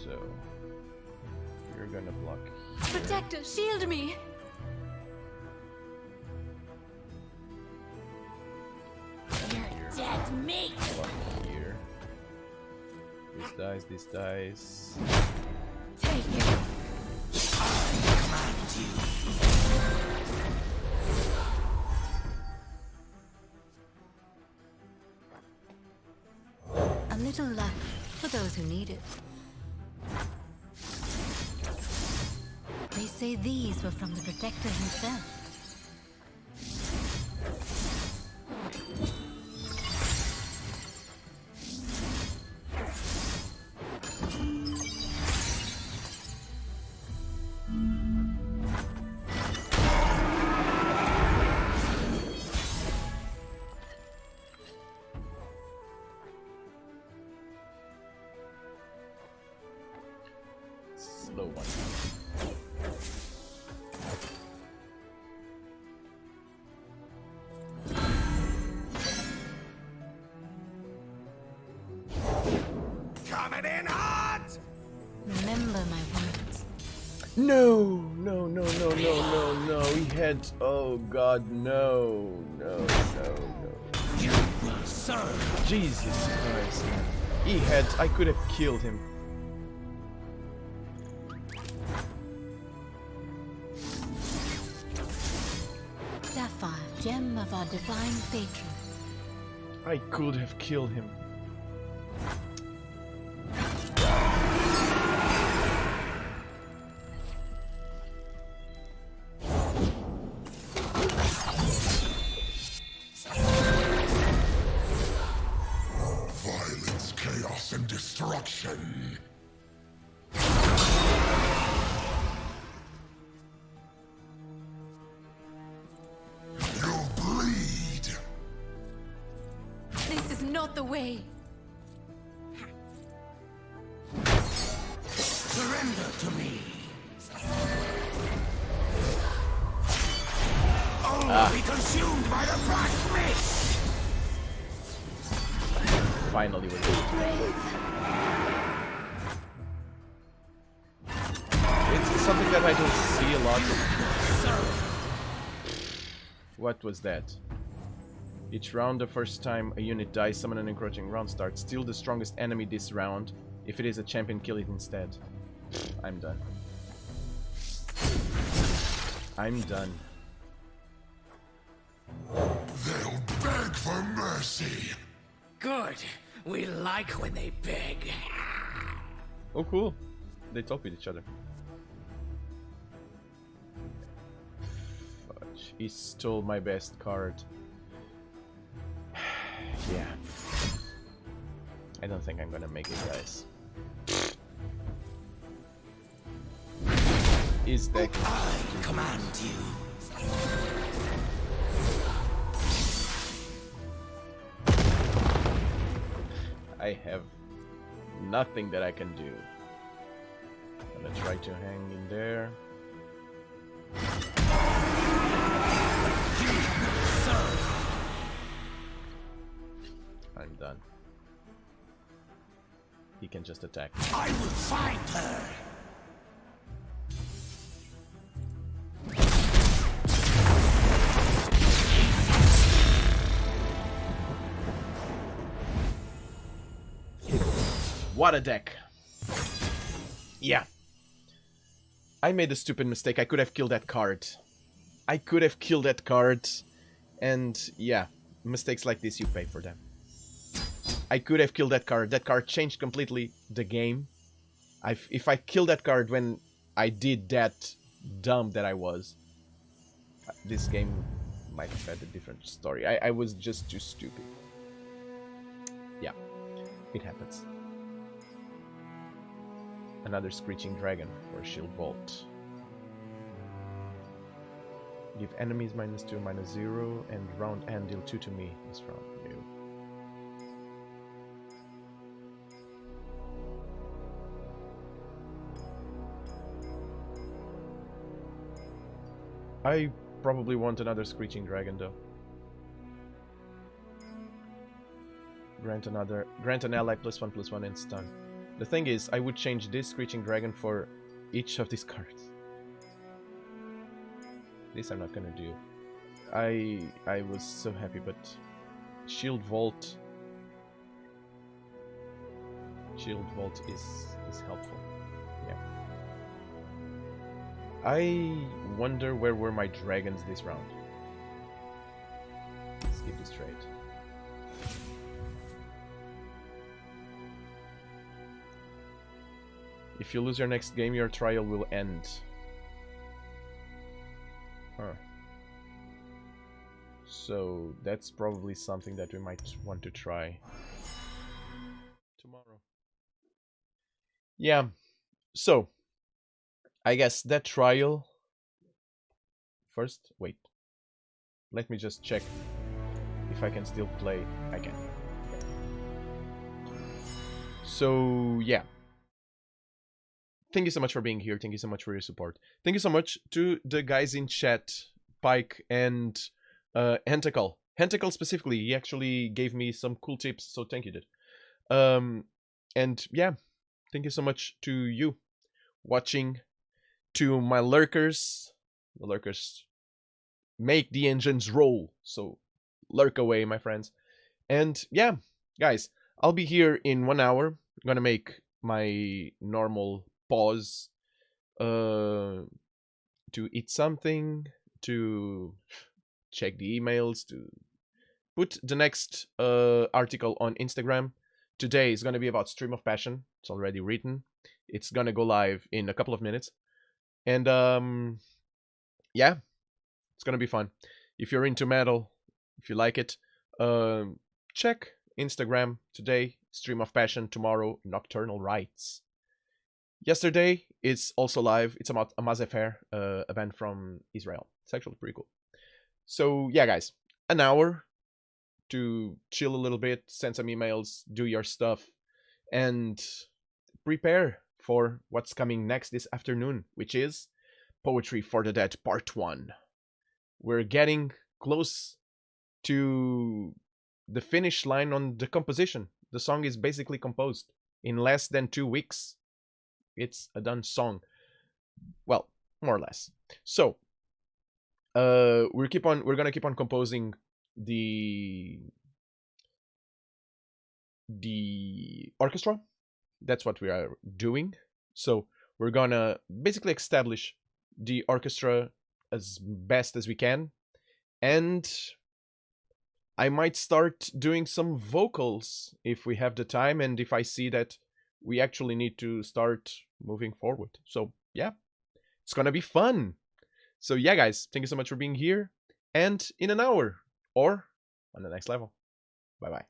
So you're gonna block. Protector, shield me! You're dead meat! Block here. This dies. Take it! Command you. A little luck for those who need it. They say these were from the Protector himself. Slow one. Coming in hot! Remember my words. No, no, no, no, no, no, no. He had. Oh God, no, no, no, no. You will serve. Jesus Christ. He had. I could have killed him. Sapphire, gem of our divine patron. I could have killed him. Violence, chaos, and destruction. You'll bleed. This is not the way. Surrender to me. Only be consumed by the black mist. Finally, with it. It's something that I don't see a lot. What was that? Each round, the first time a unit dies, summon an encroaching round starts. Steal the strongest enemy this round. If it is a champion, kill it instead. I'm done. I'm done. They'll beg for mercy. Good. We like when they beg. Oh, cool. They talk with each other. Fudge. He stole my best card. Yeah. I don't think I'm gonna make it, guys. His deck is I command you. I have nothing that I can do. I'm gonna try to hang in there. I'm done. He can just attack. I will find her. What a deck. Yeah. I made a stupid mistake. I could have killed that card. I could have killed that card. And yeah, mistakes like this, you pay for them. I could have killed that card. That card changed completely the game. If I killed that card when I did that dumb that I was, this game might have had a different story. I was just too stupid. Yeah, it happens. Another Screeching Dragon for Shield Vault. Give enemies -2, -0, and round end deal 2 to me this round. No. I probably want another Screeching Dragon though. Grant an ally +1/+1 and stun. The thing is, I would change this Screeching Dragon for each of these cards. This I'm not gonna do. I was so happy, but Shield Vault is helpful. Yeah. I wonder where were my dragons this round. Let's keep this trade. If you lose your next game, your trial will end. Huh. So that's probably something that we might want to try tomorrow. Yeah. So I guess that trial first. Wait. Let me just check if I can still play. I can. Okay. So yeah. Thank you so much for being here. Thank you so much for your support. Thank you so much to the guys in chat, Pike and Hentacle. Hentacle specifically, he actually gave me some cool tips, so thank you, dude. And yeah, thank you so much to you watching, to my lurkers. The lurkers make the engines roll, so lurk away, my friends. And yeah, guys, I'll be here in 1 hour. I'm gonna make my normal pause to eat something, to check the emails, to put the next article on Instagram. Today is going to be about Stream of Passion. It's already written. It's going to go live in a couple of minutes. And yeah, it's going to be fun. If you're into metal, if you like it, check Instagram today, Stream of Passion, tomorrow, Nocturnal Rites. Yesterday, it's also live. It's about Amazefer, a band from Israel. It's actually pretty cool. So yeah, guys, an hour to chill a little bit, send some emails, do your stuff, and prepare for what's coming next this afternoon, which is Poetry for the Dead Part 1. We're getting close to the finish line on the composition. The song is basically composed in less than 2 weeks. It's a done song. Well, more or less. So, we're gonna keep on composing the orchestra. That's what we are doing. So we're gonna basically establish the orchestra as best as we can, and I might start doing some vocals if we have the time and if I see that we actually need to start moving forward. So yeah, it's gonna be fun. So yeah, guys, thank you so much for being here, and in an hour or on the next level. Bye bye.